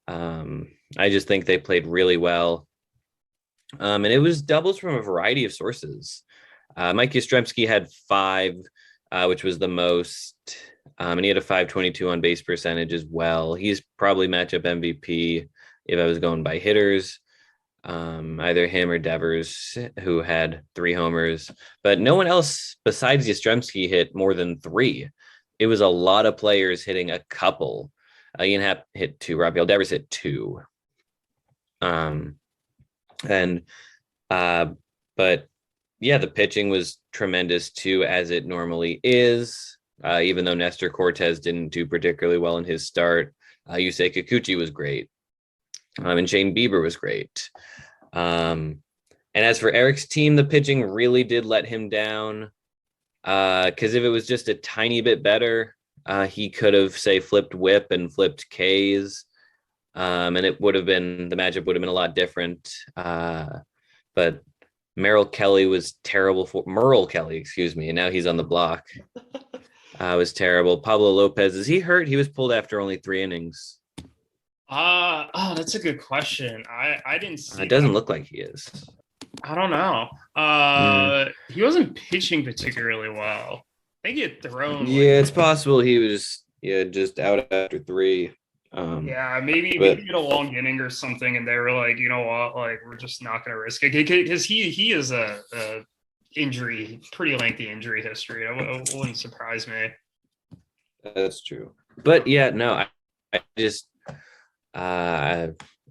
A: I just think they played really well. And it was doubles from a variety of sources. Mike Yastrzemski had 5, which was the most. And he had a 522 on base percentage as well. He's probably matchup MVP if I was going by hitters. Either him or Devers, who had 3 homers, but no one else besides Yastrzemski hit more than 3. It was a lot of players hitting a couple. Ian Happ hit 2. Rafael Devers hit 2. But yeah, the pitching was tremendous too, as it normally is. Even though Nestor Cortez didn't do particularly well in his start, Yusei Kikuchi was great. And Shane Bieber was great. And as for Erik's team, the pitching really did let him down. Because if it was just a tiny bit better, he could have, say, flipped whip and flipped Ks. And the matchup would have been a lot different. But Merrill Kelly was terrible for Merle Kelly, excuse me. And now he's on the block. Was terrible. Pablo Lopez, is he hurt? He was pulled after only 3 innings.
B: That's a good question. I didn't see.
A: It doesn't look like he is.
B: I don't know. He wasn't pitching particularly well. I think he had thrown.
A: Yeah, it's possible he was just out after 3.
B: Maybe he had a long inning or something, and they were like, you know what, like we're just not going to risk it because he is a pretty lengthy injury history. It wouldn't surprise me.
A: That's true. But yeah, no, I just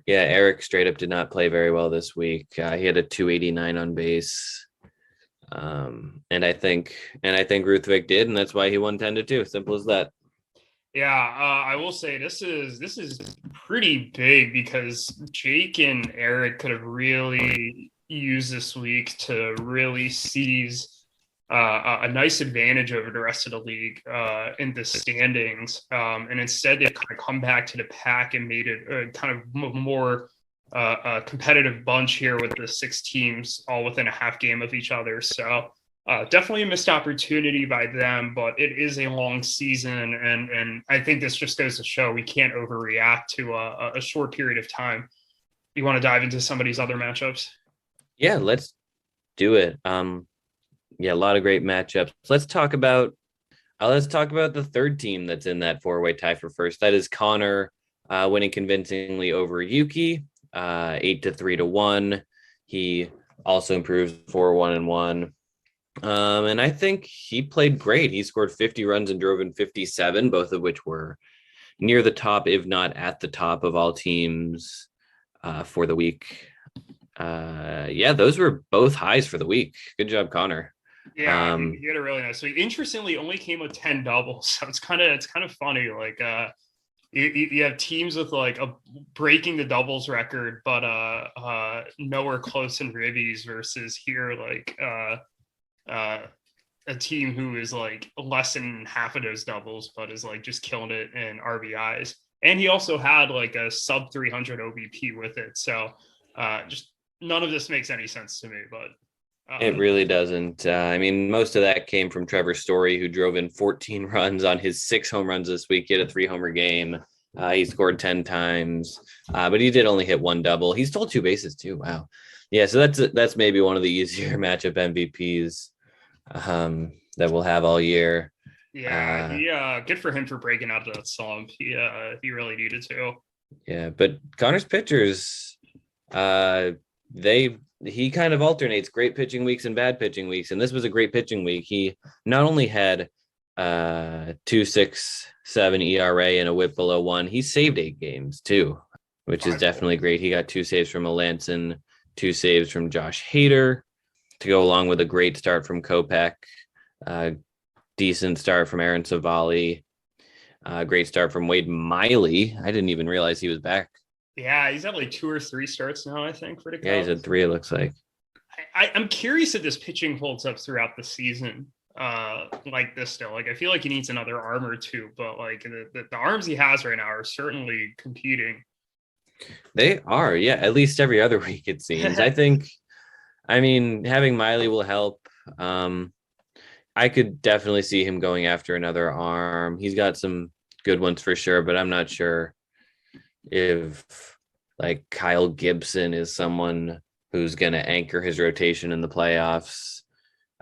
A: Erik straight up did not play very well this week. He had a 289 on base. And I think Ruthvik did, and that's why he won 10-2. Simple as that.
B: Yeah, I will say this is pretty big because Jake and Erik could have really used this week to really seize a nice advantage over the rest of the league in the standings. And instead, they've kind of come back to the pack and made it a kind of more competitive bunch here with the 6 teams all within a half game of each other. So definitely a missed opportunity by them, but it is a long season. And I think this just goes to show we can't overreact to a short period of time. You want to dive into some of these other matchups?
A: Yeah, let's do it. Yeah, a lot of great matchups. Let's talk about the third team that's in that four-way tie for first. That is Conor winning convincingly over Yuki, 8-3-1. He also improves 4-1-1. And I think he played great. He scored 50 runs and drove in 57, both of which were near the top, if not at the top of all teams for the week. Yeah, those were both highs for the week. Good job, Conor.
B: Yeah, he had a really nice week. Interestingly, only came with 10 doubles, so it's kind of funny. Like you have teams with like a breaking the doubles record, but nowhere close in ribbies versus here like uh a team who is like less than half of those doubles, but is like just killing it in RBIs. And he also had like a sub 300 OBP with it. So just none of this makes any sense to me, but
A: It really doesn't. I mean, most of that came from Trevor Story, who drove in 14 runs on his 6 home runs this week. He had a 3-homer game. He scored 10 times, but he did only hit 1 double. He stole 2 bases too. Wow. Yeah, so that's maybe one of the easier matchup MVPs that we'll have all year.
B: yeah, he good for him for breaking out of that slump. He really needed to.
A: Yeah, but Connor's pitchers, he kind of alternates great pitching weeks and bad pitching weeks, and this was a great pitching week. He not only had 2.67 ERA and a WHIP below 1, he saved 8 games too, which is definitely great. He got 2 saves from Melanson, 2 saves from Josh Hader to go along with a great start from Kopech, decent start from Aaron Savali, great start from Wade Miley. I didn't even realize he was back.
B: Yeah, he's had like 2 or 3 starts now, I think, for the Cubs.
A: Yeah, he's had 3, it looks like.
B: I'm curious if this pitching holds up throughout the season like this still. Like, I feel like he needs another arm or two, but like the arms he has right now are certainly competing.
A: They are, yeah, at least every other week, it seems. I mean, having Miley will help. I could definitely see him going after another arm. He's got some good ones for sure, but I'm not sure if like Kyle Gibson is someone who's going to anchor his rotation in the playoffs.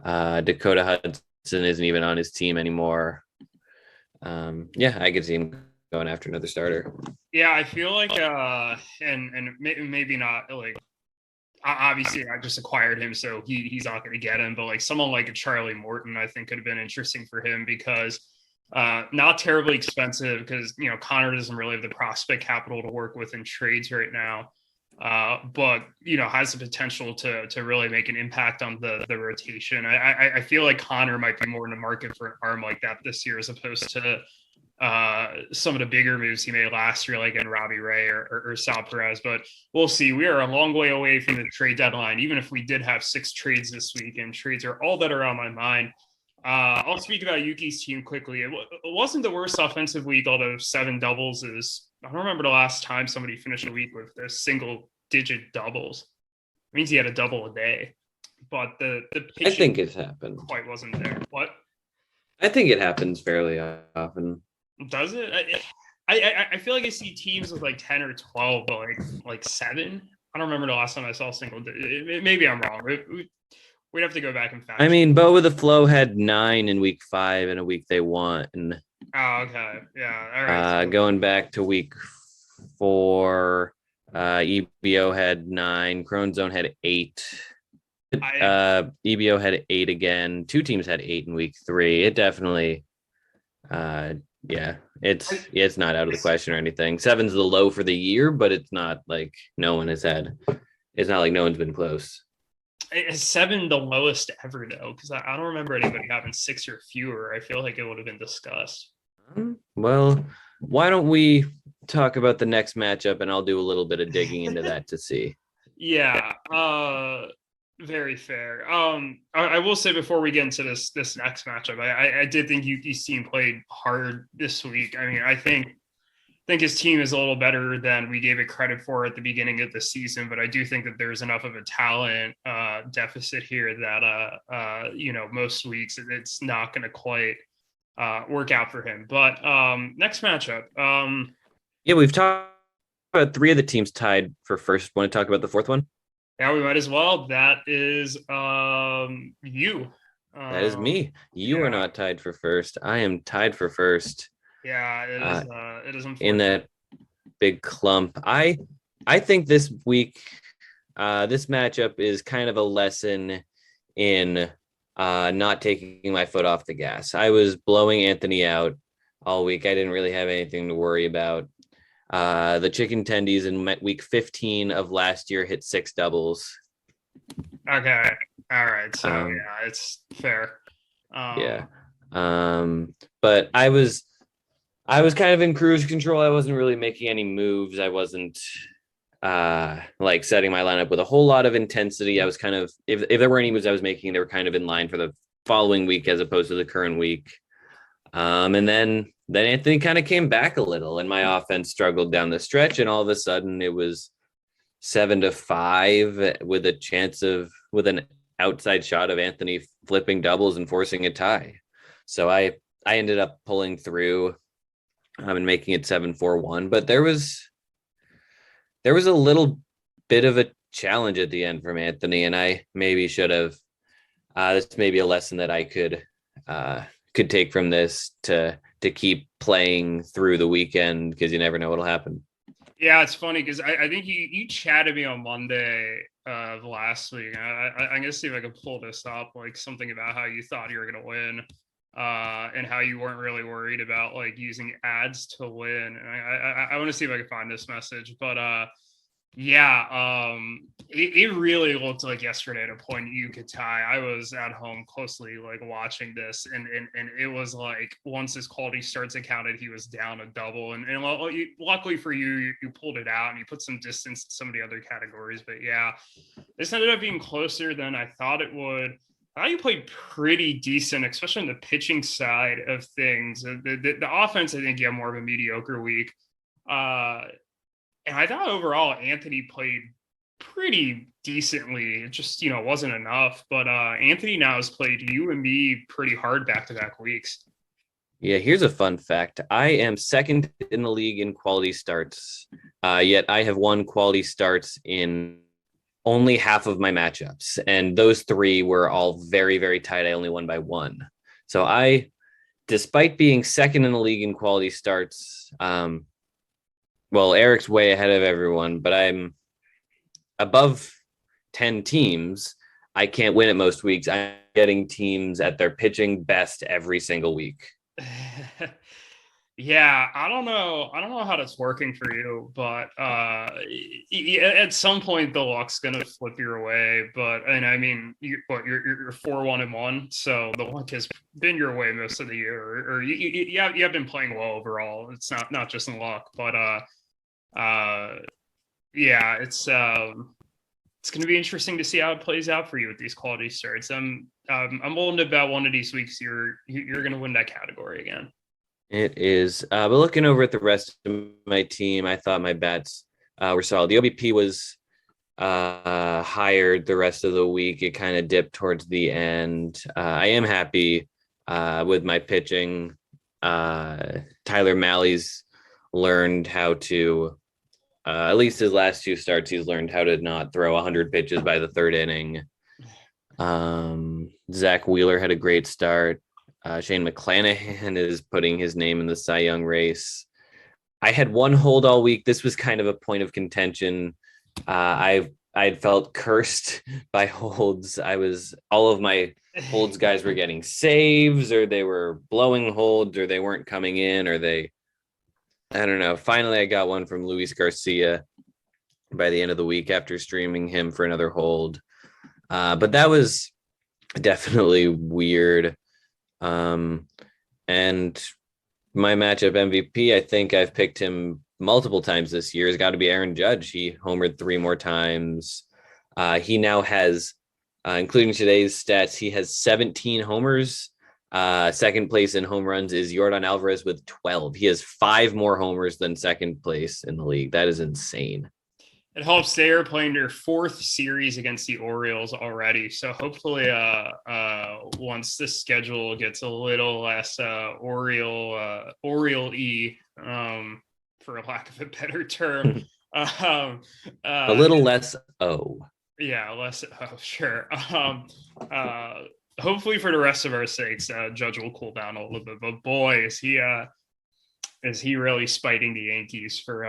A: Dakota Hudson isn't even on his team anymore. Yeah, I could see him going after another starter.
B: Yeah, I feel like and maybe not like obviously I just acquired him, so he's not going to get him, but like someone like a Charlie Morton I think could have been interesting for him because not terribly expensive because Conor doesn't really have the prospect capital to work with in trades right now, but has the potential to really make an impact on the rotation. I feel like Conor might be more in the market for an arm like that this year as opposed to some of the bigger moves he made last year, like in Robbie Ray or Sal Perez. But we'll see. We are a long way away from the trade deadline, even if we did have 6 trades this week, and trades are all that are on my mind. I'll speak about Yuki's team quickly. It wasn't the worst offensive week, although 7 doubles is. I don't remember the last time somebody finished a week with a single-digit doubles. It means he had a double a day. But the
A: I think it's happened.
B: Quite wasn't there. What?
A: I think it happens fairly often.
B: Does it? I feel like I see teams with like 10 or 12, but like 7. I don't remember the last time I saw a single. Maybe I'm wrong. We'd have to go back and fact.
A: I mean, Bo with the Flow had 9 in week 5 in a week they won.
B: Oh, okay. Yeah. All right.
A: Going back to week 4, EBO had 9. Crone Zone had 8. EBO had 8 again. 2 teams had 8 in week 3. It definitely, yeah, it's not out of the question or anything. 7's the low for the year, but it's not like no one has had. It's not like no one's been close.
B: Is 7 the lowest ever though? Because I don't remember anybody having 6 or fewer. I feel like it would have been discussed.
A: Well, why don't we talk about the next matchup, and I'll do a little bit of digging into that to see.
B: Yeah. Very fair. I will say before we get into this next matchup, I did think Yuki's team played hard this week. I mean, I think his team is a little better than we gave it credit for at the beginning of the season, but I do think that there's enough of a talent deficit here that most weeks it's not going to quite work out for him. But next matchup.
A: Yeah, we've talked about 3 of the teams tied for first. Want to talk about the 4th one?
B: Yeah, we might as well. That is you.
A: That is me. You are
B: Yeah,
A: not tied for first. I am tied for first.
B: yeah, it is
A: In
B: unfortunate.
A: that big clump. I think this week, this matchup is kind of a lesson in not taking my foot off the gas. I was blowing Anthony out all week. I didn't really have anything to worry about. The chicken tendies in week 15 of last year hit 6 doubles.
B: Okay. All right. So
A: Um,
B: yeah, it's fair.
A: yeah.
B: Um,
A: But I was kind of in cruise control. I wasn't really making any moves. I wasn't like setting my lineup with a whole lot of intensity. I was kind of, if there were any moves I was making, they were kind of in line for the following week as opposed to the current week. And then Anthony kind of came back a little, and my offense struggled down the stretch, and all of a sudden it was 7-5 with a chance of with an outside shot of Anthony flipping doubles and forcing a tie. So I ended up pulling through and making it 7-4-1. But there was a little bit of a challenge at the end from Anthony, and I maybe should have. This may be a lesson that I could take from this to keep playing through the weekend, because you never know what'll happen.
B: yeah, it's funny because I think you chatted me on Monday of last week. I'm gonna see if I can pull this up, like something about how you thought you were gonna win, and how you weren't really worried about like using ads to win. And I want to see if I can find this message, but yeah, it really looked like yesterday at a point you could tie. I was at home closely like watching this, and it was like once his quality starts accounted, he was down a double, and luckily for you, you pulled it out and you put some distance to some of the other categories. But yeah, this ended up being closer than I thought it would. I thought you played pretty decent, especially on the pitching side of things. The offense, I think you have more of a mediocre week. Uh, and I thought overall Anthony played pretty decently. It just, wasn't enough. But Anthony now has played you and me pretty hard back to back weeks.
A: Yeah, here's a fun fact. I am second in the league in quality starts, yet I have won quality starts in only half of my matchups. And those three were all very, very tight. I only won by one. So despite being second in the league in quality starts, well, Eric's way ahead of everyone, but I'm above 10 teams. I can't win it most weeks. I'm getting teams at their pitching best every single week.
B: Yeah, I don't know. I don't know how that's working for you, but at some point the luck's gonna flip your way. But and I mean, you're 4-1-1, so the luck has been your way most of the year, or you have been playing well overall. It's not just in luck, but yeah, it's going to be interesting to see how it plays out for you with these quality starts. I'm willing to bet one of these weeks you're going to win that category again.
A: It is. But looking over at the rest of my team, I thought my bets were solid. The OBP was hired the rest of the week. It kind of dipped towards the end. I am happy with my pitching. Tyler Malley's learned how to, at least his last two starts, he's learned how to not throw 100 pitches by the third inning. Zach Wheeler had a great start. Shane McClanahan is putting his name in the Cy Young race. I had one hold all week. This was kind of a point of contention. I felt cursed by holds. All of my holds guys were getting saves, or they were blowing holds, or they weren't coming in, or I don't know. Finally, I got one from Luis Garcia by the end of the week after streaming him for another hold. But that was definitely weird. And my matchup MVP, I think I've picked him multiple times this year, has got to be Aaron Judge. He homered 3 more times. He now has, including today's stats, he has 17 homers. Second place in home runs is Yordan Alvarez with 12. He has 5 more homers than second place in the league. That is insane.
B: It helps they are playing their 4th series against the Orioles already. So hopefully once the schedule gets a little less Oriole-y, for lack of a better term.
A: A little less O.
B: Yeah, less. Oh, sure. Uh, Hopefully for the rest of our sakes, Judge will cool down a little bit. But boy, is he really spiting the Yankees for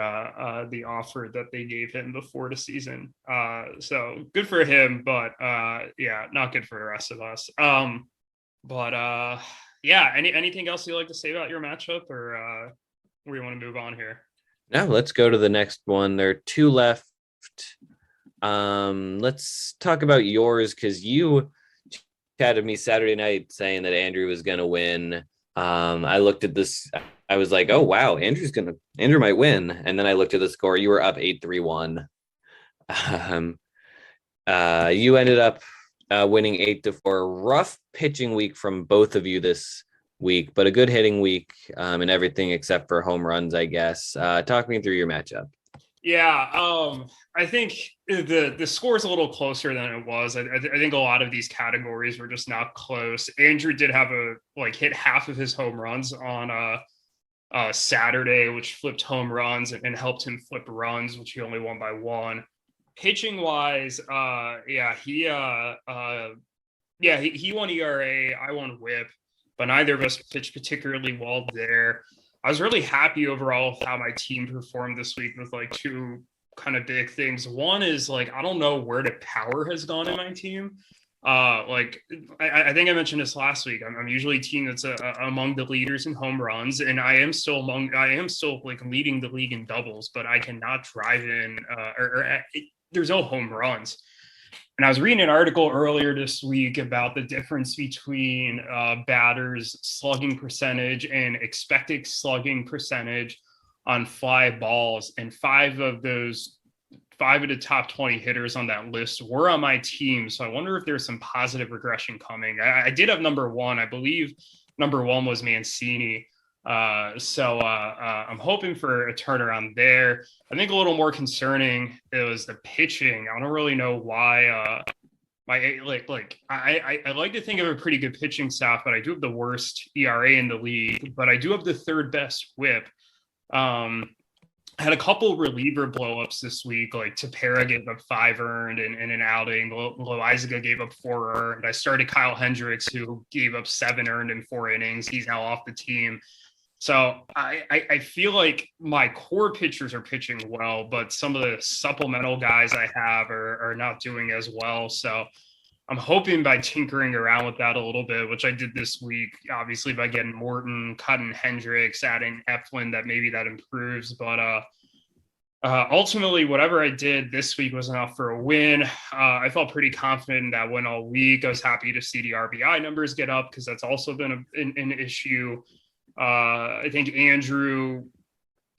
B: the offer that they gave him before the season. So good for him, but yeah, not good for the rest of us. But yeah, anything else you'd like to say about your matchup, or we want to move on here?
A: Now let's go to the next one. There are two left. Let's talk about yours because you chatted me Saturday night saying that Andrew was going to win. I looked at this. I was like, oh, wow, Andrew might win. And then I looked at the score. You were up 8-3-1. You ended up winning 8-4. Rough pitching week from both of you this week, but a good hitting week and everything except for home runs, I guess. Talk me through your matchup.
B: Yeah, I think the score is a little closer than it was. I think a lot of these categories were just not close. Andrew did have hit half of his home runs on Saturday, which flipped home runs and helped him flip runs, which he only won by one. Pitching wise, he won ERA, I won WHIP, but neither of us pitched particularly well there. I was really happy overall with how my team performed this week with like two kind of big things. One is like, I don't know where the power has gone in my team. I think I mentioned this last week. I'm usually a team that's among the leaders in home runs, and I am still like leading the league in doubles, but I cannot drive in there's no home runs. And I was reading an article earlier this week about the difference between batters' slugging percentage and expected slugging percentage on fly balls. And five of the top 20 hitters on that list were on my team. So I wonder if there's some positive regression coming. I did have number one. I believe number one was Mancini. So I'm hoping for a turnaround there. I think a little more concerning was the pitching. I don't really know why. I like to think of a pretty good pitching staff, but I do have the worst ERA in the league. But I do have the third best WHIP. I had a couple reliever blowups this week. Like Tepera gave up 5 earned in an outing. Loizaga gave up 4 earned. I started Kyle Hendricks, who gave up 7 earned in 4 innings. He's now off the team. So I feel like my core pitchers are pitching well, but some of the supplemental guys I have are not doing as well. So I'm hoping by tinkering around with that a little bit, which I did this week, obviously by getting Morton, cutting Hendricks, adding Eflin, that maybe that improves. But ultimately, whatever I did this week was enough for a win. I felt pretty confident in that win all week. I was happy to see the RBI numbers get up because that's also been an issue. I think Andrew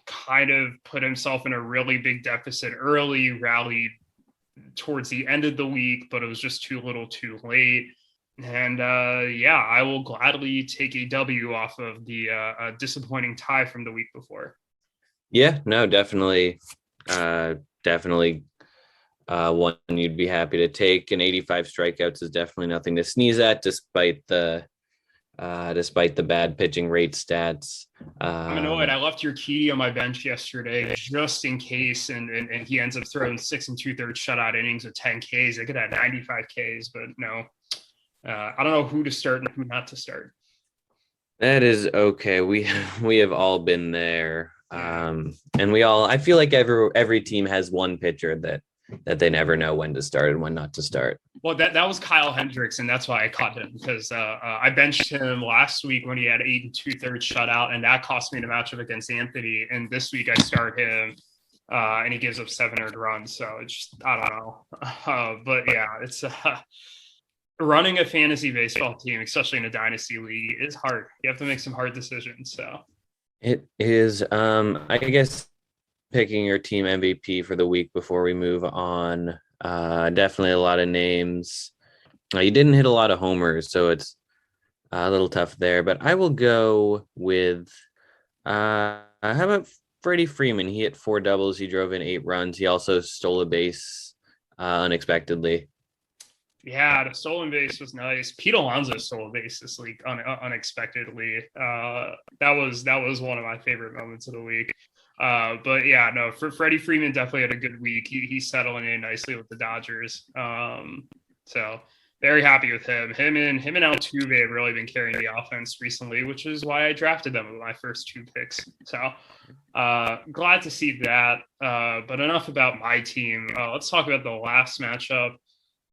B: kind of put himself in a really big deficit early, rallied towards the end of the week, but it was just too little too late. And I will gladly take a W off of the disappointing tie from the week before.
A: Yeah, no, definitely one you'd be happy to take. And 85 strikeouts is definitely nothing to sneeze at, despite the bad pitching rate stats.
B: I'm annoyed. I left Yuki on my bench yesterday just in case, and he ends up throwing 6 2/3 shutout innings with 10 Ks. I could have 95 Ks, but no. I don't know who to start and who not to start.
A: That is okay. We have all been there. And I feel like every team has one pitcher that they never know when to start and when not to start.
B: Well, that was Kyle Hendricks, and that's why I caught him, because I benched him last week when he had 8 2/3 shutout, and that cost me the matchup against Anthony. And this week I start him, and he gives up 7 earned runs. So it's just, I don't know. But yeah, it's running a fantasy baseball team, especially in a dynasty league, is hard. You have to make some hard decisions. So
A: it is. I guess picking your team MVP for the week before we move on. Definitely a lot of names. You didn't hit a lot of homers, so it's a little tough there. But I will go with how about Freddie Freeman? He hit 4 doubles. He drove in 8 runs. He also stole a base unexpectedly.
B: Yeah, the stolen base was nice. Pete Alonso stole a base this week unexpectedly. That was one of my favorite moments of the week. But yeah, no, for Freddie Freeman definitely had a good week. He's settling in nicely with the Dodgers. So very happy with him. Him and Altuve have really been carrying the offense recently, which is why I drafted them with my first 2 picks. So glad to see that. But enough about my team. Let's talk about the last matchup.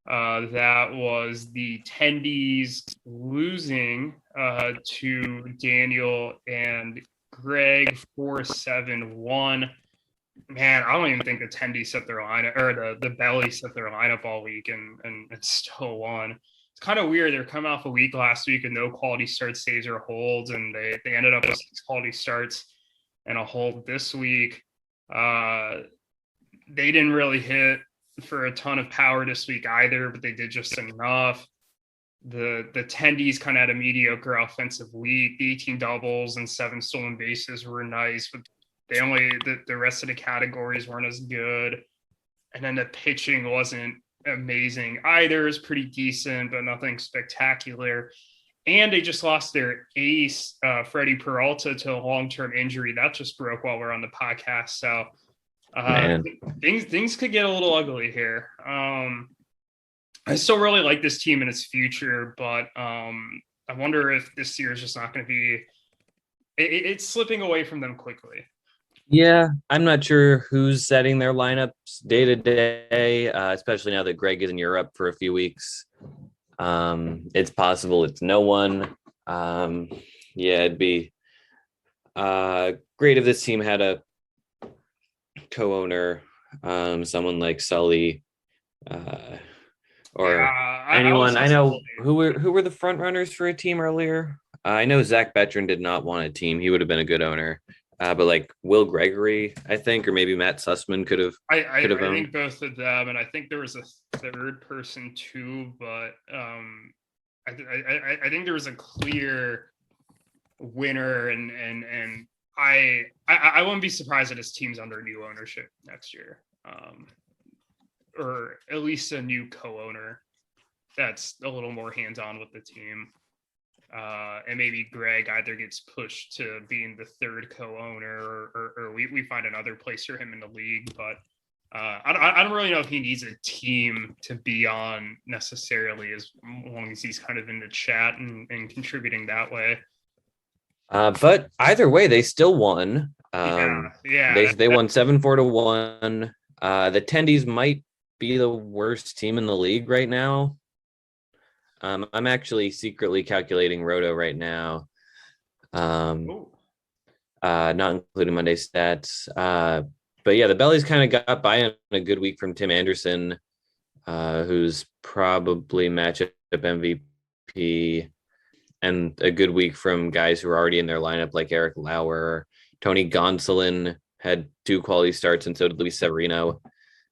B: That was the Tendies losing to Daniel and Greg 4-7-1. Man, I don't even think the Tendies set their lineup, or the Belly set their lineup all week and still won. It's kind of weird. They're coming off a week last week and no quality starts, saves, or holds, and they ended up with 6 quality starts and a hold this week. They didn't really hit for a ton of power this week either, but they did just enough. The Tendies kind of had a mediocre offensive week. The 18 doubles and 7 stolen bases were nice, but the rest of the categories weren't as good. And then the pitching wasn't amazing either. It was pretty decent, but nothing spectacular. And they just lost their ace, Freddie Peralta, to a long-term injury. That just broke while we're on the podcast. So things could get a little ugly here. I still really like this team and its future, but I wonder if this year is just not going to be. It's slipping away from them quickly.
A: Yeah, I'm not sure who's setting their lineups day to day, especially now that Greg is in Europe for a few weeks. It's possible it's no one. It'd be great if this team had a co-owner, someone like Sully, or anyone. I know who were the front runners for a team earlier. I know Zach Betron did not want a team. He would have been a good owner. But like Will Gregory, I think, or maybe Matt Sussman could have.
B: I think both of them, and I think there was a third person too. But I think there was a clear winner, and I wouldn't be surprised if this team's under new ownership next year, or at least a new co-owner that's a little more hands-on with the team. And maybe Greg either gets pushed to being the third co-owner, or we find another place for him in the league. But I don't really know if he needs a team to be on necessarily, as long as he's kind of in the chat and contributing that way.
A: But either way, they still won.
B: They
A: won 7-4-1. The Tendies might be the worst team in the league right now. I'm actually secretly calculating Roto right now, not including Monday stats. But yeah, the Bellies kind of got by on a good week from Tim Anderson, who's probably matchup MVP, and a good week from guys who are already in their lineup like Eric Lauer. Tony Gonsolin had 2 quality starts, and so did Luis Severino.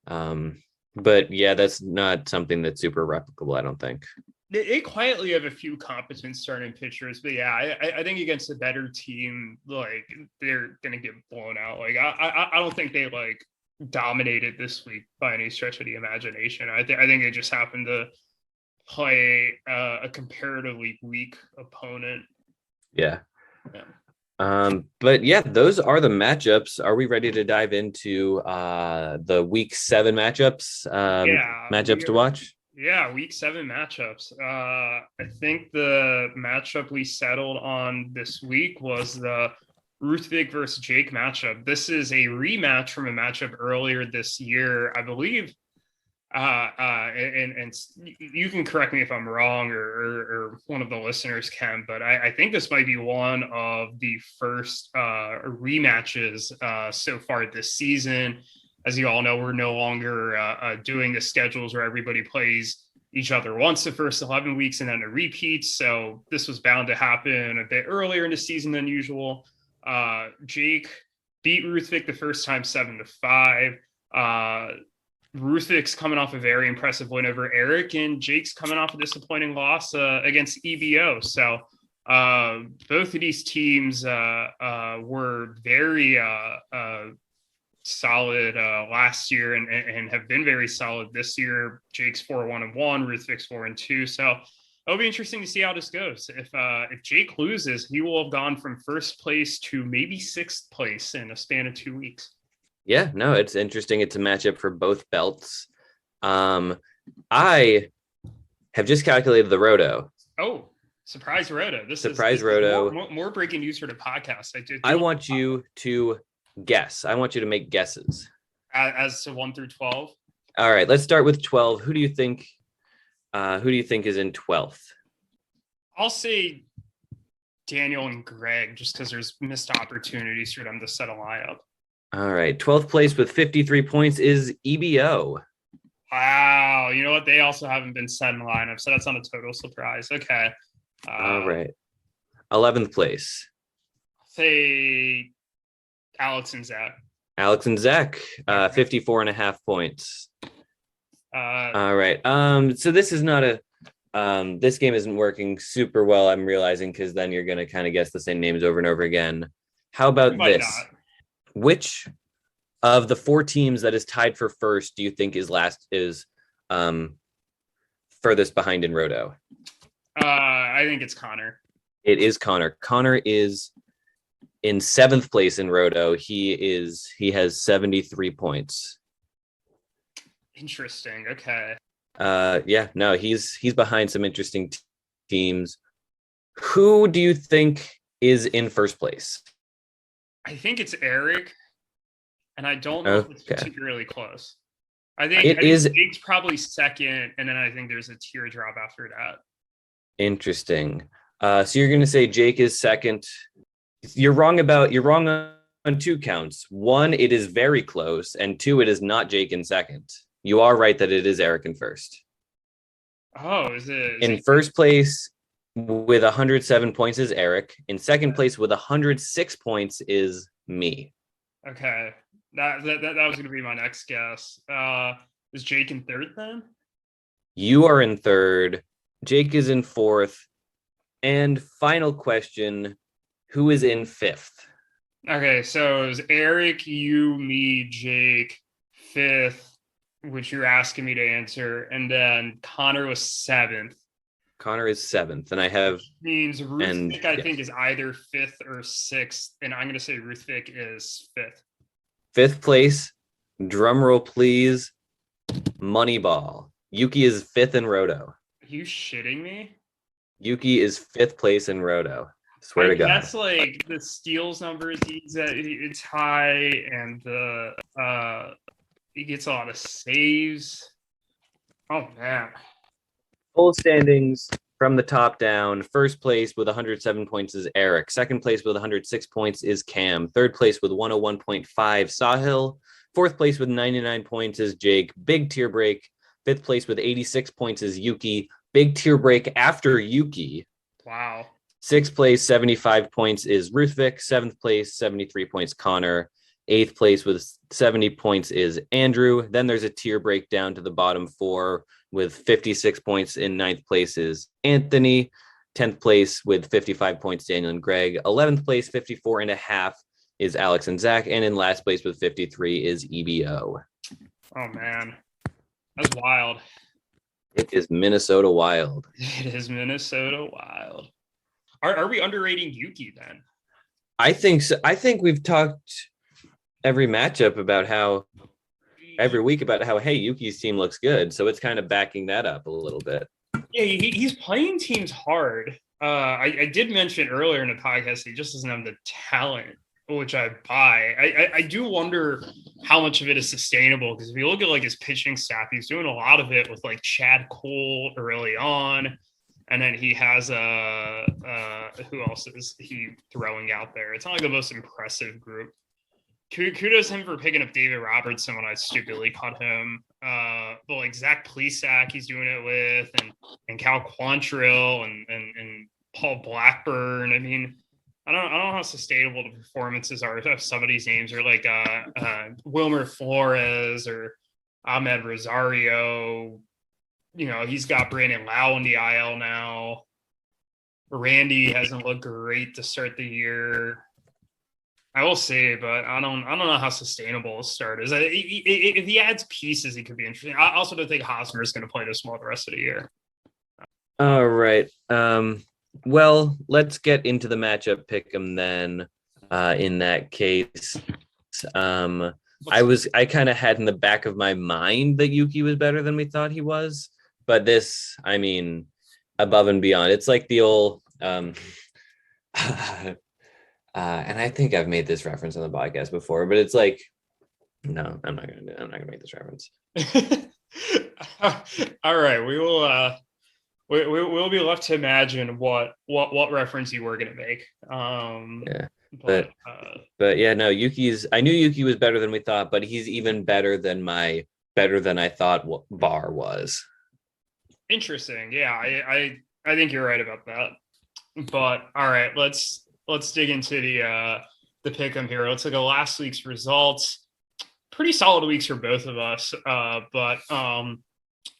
A: But yeah, that's not something that's super replicable, I don't think.
B: They quietly have a few competent starting pitchers, but yeah, I think against a better team, like, they're gonna get blown out. Like, I don't think they like dominated this week by any stretch of the imagination. I think they just happened to play a comparatively weak opponent.
A: Yeah. But yeah, those are the matchups. Are we ready to dive into the week 7 matchups? Matchups to watch?
B: Yeah, week 7 matchups. I think the matchup we settled on this week was the Ruthvik versus Jake matchup. This is a rematch from a matchup earlier this year, I believe. And you can correct me if I'm wrong, or one of the listeners can, but I think this might be one of the first rematches so far this season. As you all know, we're no longer doing the schedules where everybody plays each other once the first 11 weeks and then a repeat. So this was bound to happen a bit earlier in the season than usual. Jake beat Ruthvik the first time 7-5. Ruthvik's coming off a very impressive win over Erik, and Jake's coming off a disappointing loss against EBO. So both of these teams were very solid last year and have been very solid this year. Jake's 4-1-1, Ruthvik's 4-2. So It'll be interesting to see how this goes. If Jake loses, he will have gone from first place to maybe sixth place in a span of 2 weeks.
A: Yeah, no, it's interesting. It's a matchup for both belts. I have just calculated the Roto.
B: Oh, surprise Roto. This
A: Surprise
B: is
A: Roto.
B: More breaking news for the podcast.
A: I want you to guess. I want you to make guesses.
B: As to 1 through 12.
A: All right, let's start with 12. Who do you think is in 12th?
B: I'll say Daniel and Greg, just because there's missed opportunities for them to set a lineup.
A: All right, 12th place with 53 points is EBO.
B: Wow, you know what? They also haven't been set in lineup, so that's not a total surprise. Okay.
A: All right, 11th place.
B: Say Alex and Zach.
A: Alex and Zach, 54 and a half points. All right. So this is not this game isn't working super well, I'm realizing, because then you're gonna kind of guess the same names over and over again. How about this?
B: Not.
A: Which of the 4 teams that is tied for first do you think is furthest behind in Roto?
B: I think it's Conor.
A: It is Conor. Conor is in 7th place in Roto. He has 73 points.
B: Interesting. Okay.
A: Yeah, no, he's behind some interesting teams. Who do you think is in first place?
B: I think it's Erik, and I don't know if it's particularly close. I think Jake's probably second, and then I think there's a teardrop after that.
A: Interesting. So you're going to say Jake is second. You're wrong on 2 counts. 1, it is very close, and 2, it is not Jake in second. You are right that it is Erik in first.
B: Oh, is it?
A: In first place with 107 points is Erik. In second place with 106 points is me.
B: Okay. That was going to be my next guess. Is Jake in third then?
A: You are in third. Jake is in fourth. And final question, who is in fifth?
B: Okay, so it was Erik, you, me, Jake, fifth, which you're asking me to answer, and then Conor was 7th.
A: Conor is 7th, and I have...
B: Which means Ruthvik, I think, is either 5th or 6th, and I'm going to say Ruthvik is 5th.
A: 5th place, drum roll please, Moneyball. Yuki is 5th in Roto.
B: Are you shitting me?
A: Yuki is 5th place in Roto. Swear to God.
B: That's like the steals numbers. It's high, and he gets a lot of saves. Oh man.
A: Full standings from the top down. First place with 107 points is Erik. Second place with 106 points is Cam. Third place with 101.5 Sahil. Fourth place with 99 points is Jake. Big tier break. Fifth place with 86 points is Yuki. Big tier break after Yuki.
B: Wow.
A: Sixth place, 75 points is Ruthvik. Seventh place, 73 points, Conor. Eighth place with 70 points is Andrew. Then there's a tier breakdown to the bottom 4 with 56 points. In ninth place is Anthony. 10th place with 55 points, Daniel and Greg. 11th place, 54 and a half is Alex and Zach. And in last place with 53 is EBO.
B: Oh, man. That's wild.
A: It is Minnesota Wild.
B: It is Minnesota Wild. Are we underrating Yuki then?
A: I think so. I think we've talked every matchup about how every week about how, hey, Yuki's team looks good. So it's kind of backing that up a little bit.
B: Yeah, he's playing teams hard. I did mention earlier in the podcast he just doesn't have the talent, which I buy. I do wonder how much of it is sustainable, because if you look at like his pitching staff, he's doing a lot of it with like Chad Cole early on. And then he has who else is he throwing out there? It's not like the most impressive group. Kudos to him for picking up David Robertson when I stupidly cut him. But like Zach Plesac, he's doing it with, and Cal Quantrill and Paul Blackburn. I mean, I don't know how sustainable the performances are. If some of these names are like Wilmer Flores or Ahmed Rosario. You know, he's got Brandon Lau in the IL now. Randy hasn't looked great to start the year. I will say, but I don't know how sustainable a start is. If he adds pieces, he could be interesting. I also don't think Hosmer is going to play this well the rest of the year.
A: All right. Well, let's get into the matchup pick 'em then. In that case, um, I kind of had in the back of my mind that Yuki was better than we thought he was, but this, I mean, above and beyond. It's like the old, and I think I've made this reference on the podcast before, but it's like, no, I'm not gonna make this reference.
B: All right, we will. We'll be left to imagine what reference you were going to make.
A: Yeah,
B: But
A: yeah, no, I knew Yuki was better than we thought, but he's even better than I thought bar was.
B: interesting. Yeah, I think you're right about that. But all right, let's dig into the pick'em here. Let's look at last week's results. Pretty solid weeks for both of us. But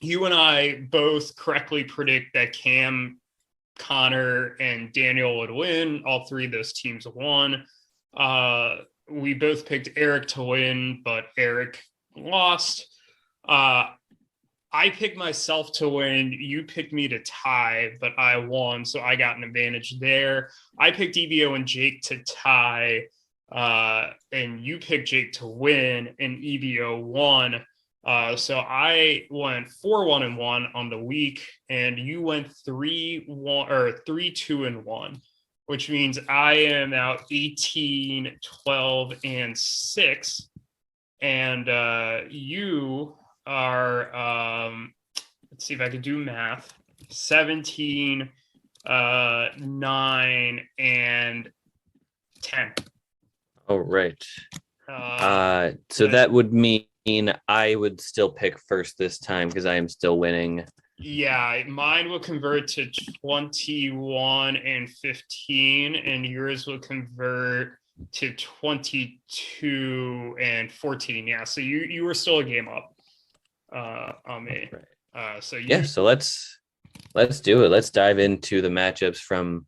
B: you and I both correctly predict that Cam, Conor, and Daniel would win. All three of those teams won. We both picked Erik to win, but Erik lost. I picked myself to win. You picked me to tie, but I won, so I got an advantage there. I picked EBO and Jake to tie, and you picked Jake to win, and EBO won. So I went 4-1-1 on the week, and you went 3-1 or 3-2-1, which means I am now 18-12-6, and you are let's see if I can do math. 17-9-10.
A: Oh, right. So that would mean I would still pick first this time because I am still winning.
B: Yeah, mine will convert to 21-15, and yours will convert to 22-14. Yeah, so you were still a game up on me.
A: Right. So let's do it. Let's dive into the matchups from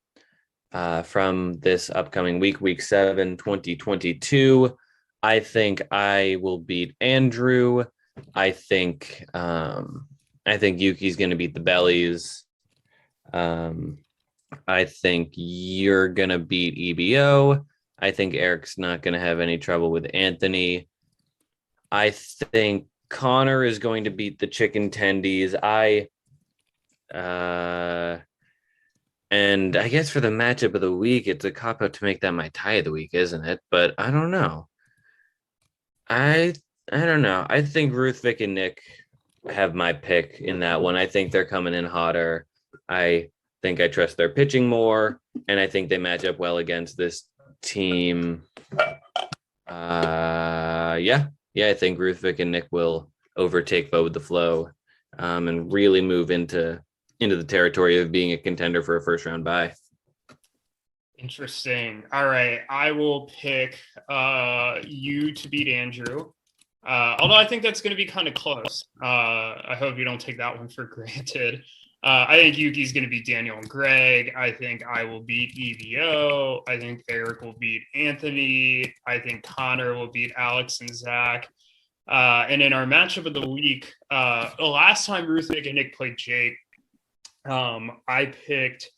A: this upcoming week 7, 2022. I think I will beat Andrew. I think Yuki's going to beat the Bellies. I think you're going to beat EBO. I think Erik's not going to have any trouble with Anthony. I think Conor is going to beat the Chicken Tendies. And I guess for the matchup of the week, it's a cop-out to make that my tie of the week, isn't it? But I don't know. I don't know. I think Ruthvik and Nick have my pick in that one. I think they're coming in hotter. I think I trust their pitching more, and I think they match up well against this team. Yeah, I think Ruthvik and Nick will overtake Bo with the flow, and really move into the territory of being a contender for a first round bye.
B: Interesting. All right, I will pick you to beat Andrew. Although I think that's going to be kind of close. I hope you don't take that one for granted. I think Yuki's going to beat Daniel and Greg. I think I will beat EVO. I think Erik will beat Anthony. I think Conor will beat Alex and Zach. And in our matchup of the week, the last time Ruthvik and Nick played Jake, I picked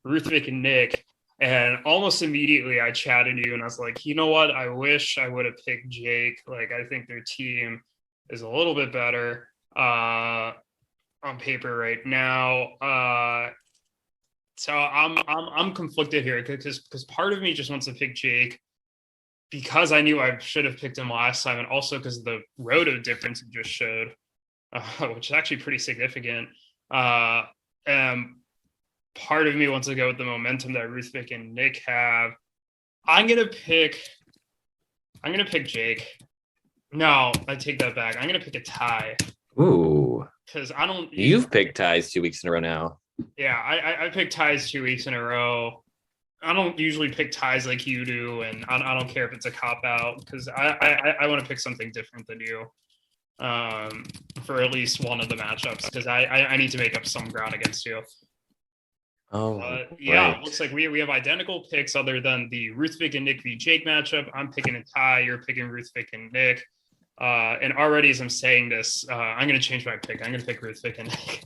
B: Ruthvik and Nick. And almost immediately I chatted you and I was like, you know what? I wish I would have picked Jake. Like, I think their team is a little bit better on paper right now. So I'm conflicted here because part of me just wants to pick Jake because I knew I should have picked him last time, and also because of the Roto difference it just showed, which is actually pretty significant. Part of me wants to go with the momentum that Ruthvik and Nick have. I'm gonna pick Jake. No, I take that back. I'm gonna pick a tie.
A: Ooh.
B: Because I don't.
A: You've picked ties 2 weeks in a row now.
B: Yeah, I picked ties 2 weeks in a row. I don't usually pick ties like you do, and I don't care if it's a cop out because I want to pick something different than you. For at least one of the matchups because I need to make up some ground against you.
A: Oh,
B: yeah,
A: right.
B: It looks like we have identical picks other than the Ruthvik and Nick v. Jake matchup. I'm picking a tie. You're picking Ruthvik and Nick. And already as I'm saying this, I'm going to change my pick. I'm going to pick Ruthvik and Erik.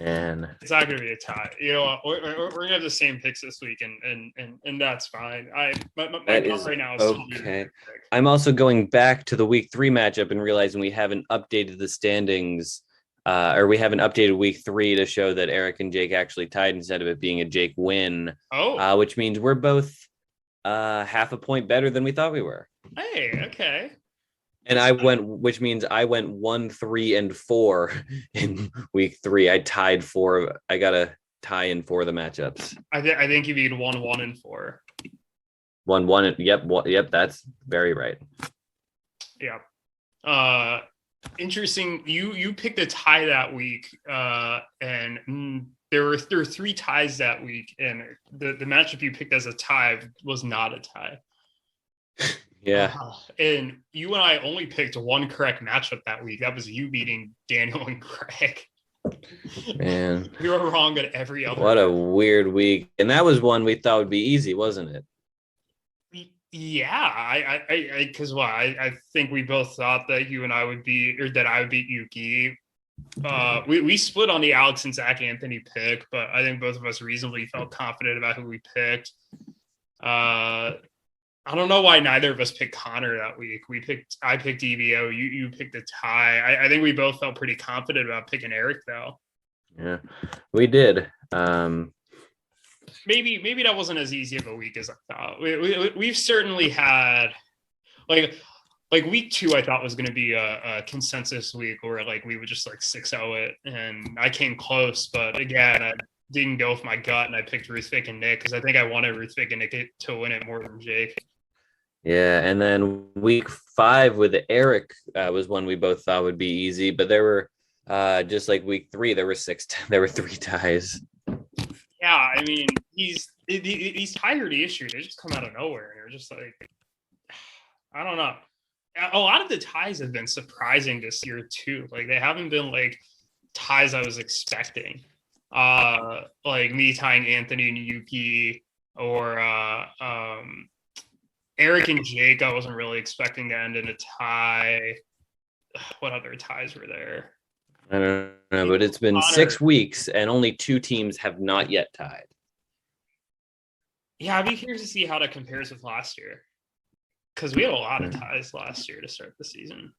A: And
B: It's not going to be a tie. You know what? We're going to have the same picks this week, and that's fine. My
A: that
B: gut
A: is
B: right now is
A: okay. I'm also going back to the week 3 matchup and realizing we haven't updated the standings, or we haven't updated week 3 to show that Erik and Jake actually tied instead of it being a Jake win. Which means we're both half a point better than we thought we were.
B: Hey, okay.
A: And which means I went 1, 3, and 4 in week 3. I tied 4. I got a tie in 4 of the matchups.
B: I think you beat 1, 1, and 4.
A: 1, 1. Yep. That's very right.
B: Yeah. Interesting. You picked a tie that week, and there were 3 ties that week, and the matchup you picked as a tie was not a tie.
A: Yeah.
B: And you and I only picked one correct matchup that week. That was you beating Daniel and Greg.
A: Man,
B: we were wrong at every other.
A: What a weird week. And that was one we thought would be easy, wasn't it?
B: Yeah, I think we both thought that you and I would that I would beat Yuki. We split on the Alex and Zach Anthony pick, but I think both of us reasonably felt confident about who we picked. I don't know why neither of us picked Conor that week. I picked EVO. You picked a tie. I think we both felt pretty confident about picking Erik though.
A: Yeah, we did.
B: Maybe that wasn't as easy of a week as I thought. We've certainly had like week 2. I thought was going to be a consensus week where like we would just like 6-0 it, and I came close, but again I didn't go with my gut and I picked Ruthvik and Nick because I think I wanted Ruthvik and Nick to win it more than Jake.
A: Yeah, and then week 5 with Erik was one we both thought would be easy, but there were just like week 3, there were 3 ties.
B: Yeah, I mean these ties are the issue. They just come out of nowhere, and they're just like, I don't know. A lot of the ties have been surprising this year too. Like they haven't been like ties I was expecting. Like me tying Anthony and Yuki, or Erik and Jake, I wasn't really expecting to end in a tie. What other ties were there?
A: I don't know, but it's been Conor. 6 weeks and only 2 teams have not yet tied.
B: Yeah, I'd be curious to see how that compares with last year, because we had a lot of ties last year to start the season.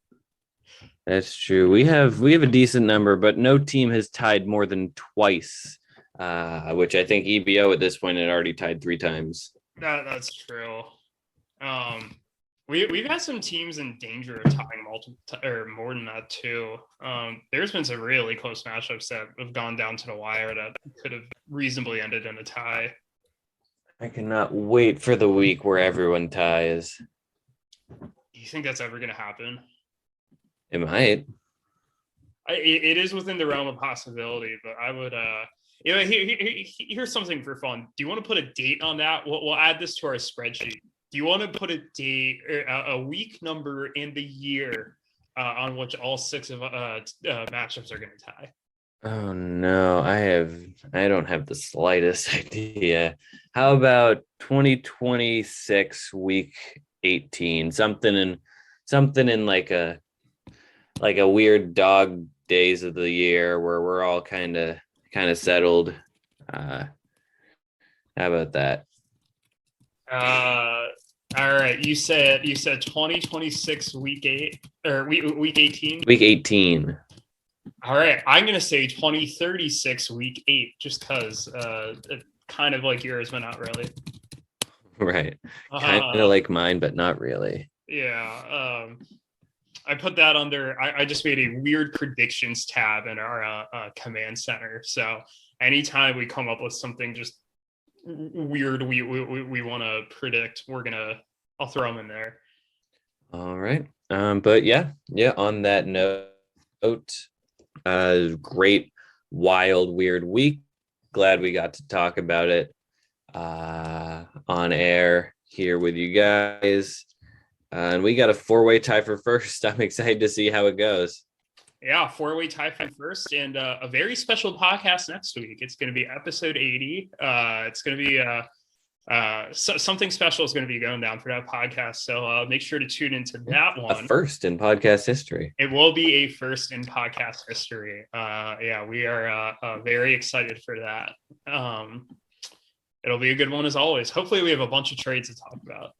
A: That's true. We have a decent number, but no team has tied more than twice, which I think EBO at this point had already tied 3 times.
B: That's true. We've had some teams in danger of tying more than that too. There's been some really close matchups that have gone down to the wire that could have reasonably ended in a tie.
A: I cannot wait for the week where everyone ties.
B: Do you think that's ever going to happen?
A: It might.
B: It is within the realm of possibility, but I would. Here's something for fun. Do you want to put a date on that? We'll add this to our spreadsheet. Do you want to put a date, a week number, and the year on which all 6 of matchups are going to tie?
A: Oh no, I don't have the slightest idea. How about 2026 week 18? Something in like a weird dog days of the year where we're all kind of settled. How about that?
B: All right. You said 2026 week 8 or week 18.
A: Week 18.
B: All right. I'm gonna say 2036 week 8, just because kind of like yours, but not really.
A: Right. Kind of like mine, but not really.
B: Yeah. I put that under. I just made a weird predictions tab in our command center. So anytime we come up with something just weird we want to predict, I'll throw them in there.
A: All right. But yeah, on that note, great, wild, weird week. Glad we got to talk about it on air here with you guys. And we got a 4-way tie for first. I'm excited to see how it goes.
B: Yeah, 4-way tie for first, and a very special podcast next week. It's going to be episode 80. It's going to be So something special is going to be going down for that podcast. So make sure to tune into that one.
A: A first in podcast history.
B: It will be a first in podcast history. Yeah, we are very excited for that. It'll be a good one as always. Hopefully we have a bunch of trades to talk about.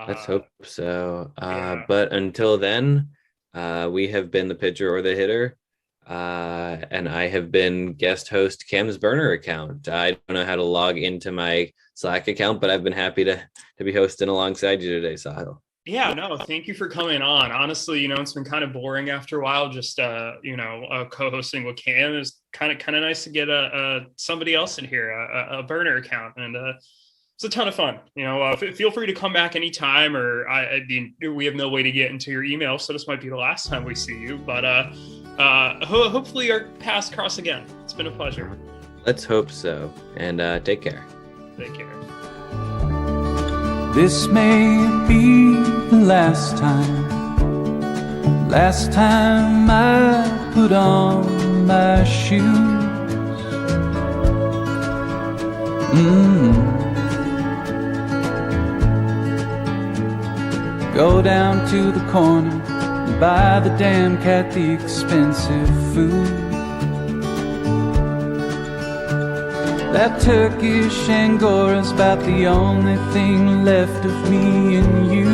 A: Let's hope so.
B: Yeah.
A: But until then, we have been the pitcher or the hitter. And I have been guest host Cam's burner account. I don't know how to log into my Slack account, but I've been happy to be hosting alongside you today, Sahil.
B: Yeah, no, thank you for coming on. Honestly, it's been kind of boring after a while. Just co-hosting with Cam is kind of nice to get somebody else in here, a burner account, and it's a ton of fun. Feel free to come back anytime. Or I mean, we have no way to get into your email, so this might be the last time we see you. But hopefully our paths cross again. It's been a pleasure.
A: Let's hope so. And take care.
B: Take care.
C: This may be the last time I put on my shoes. Go down to the corner and buy the damn cat the expensive food. That Turkish Angora's about the only thing left of me and you.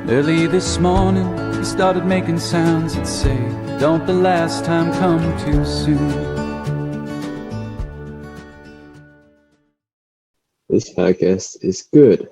C: Early this morning, he started making sounds that say, "Don't the last time come too soon."
D: This podcast is good.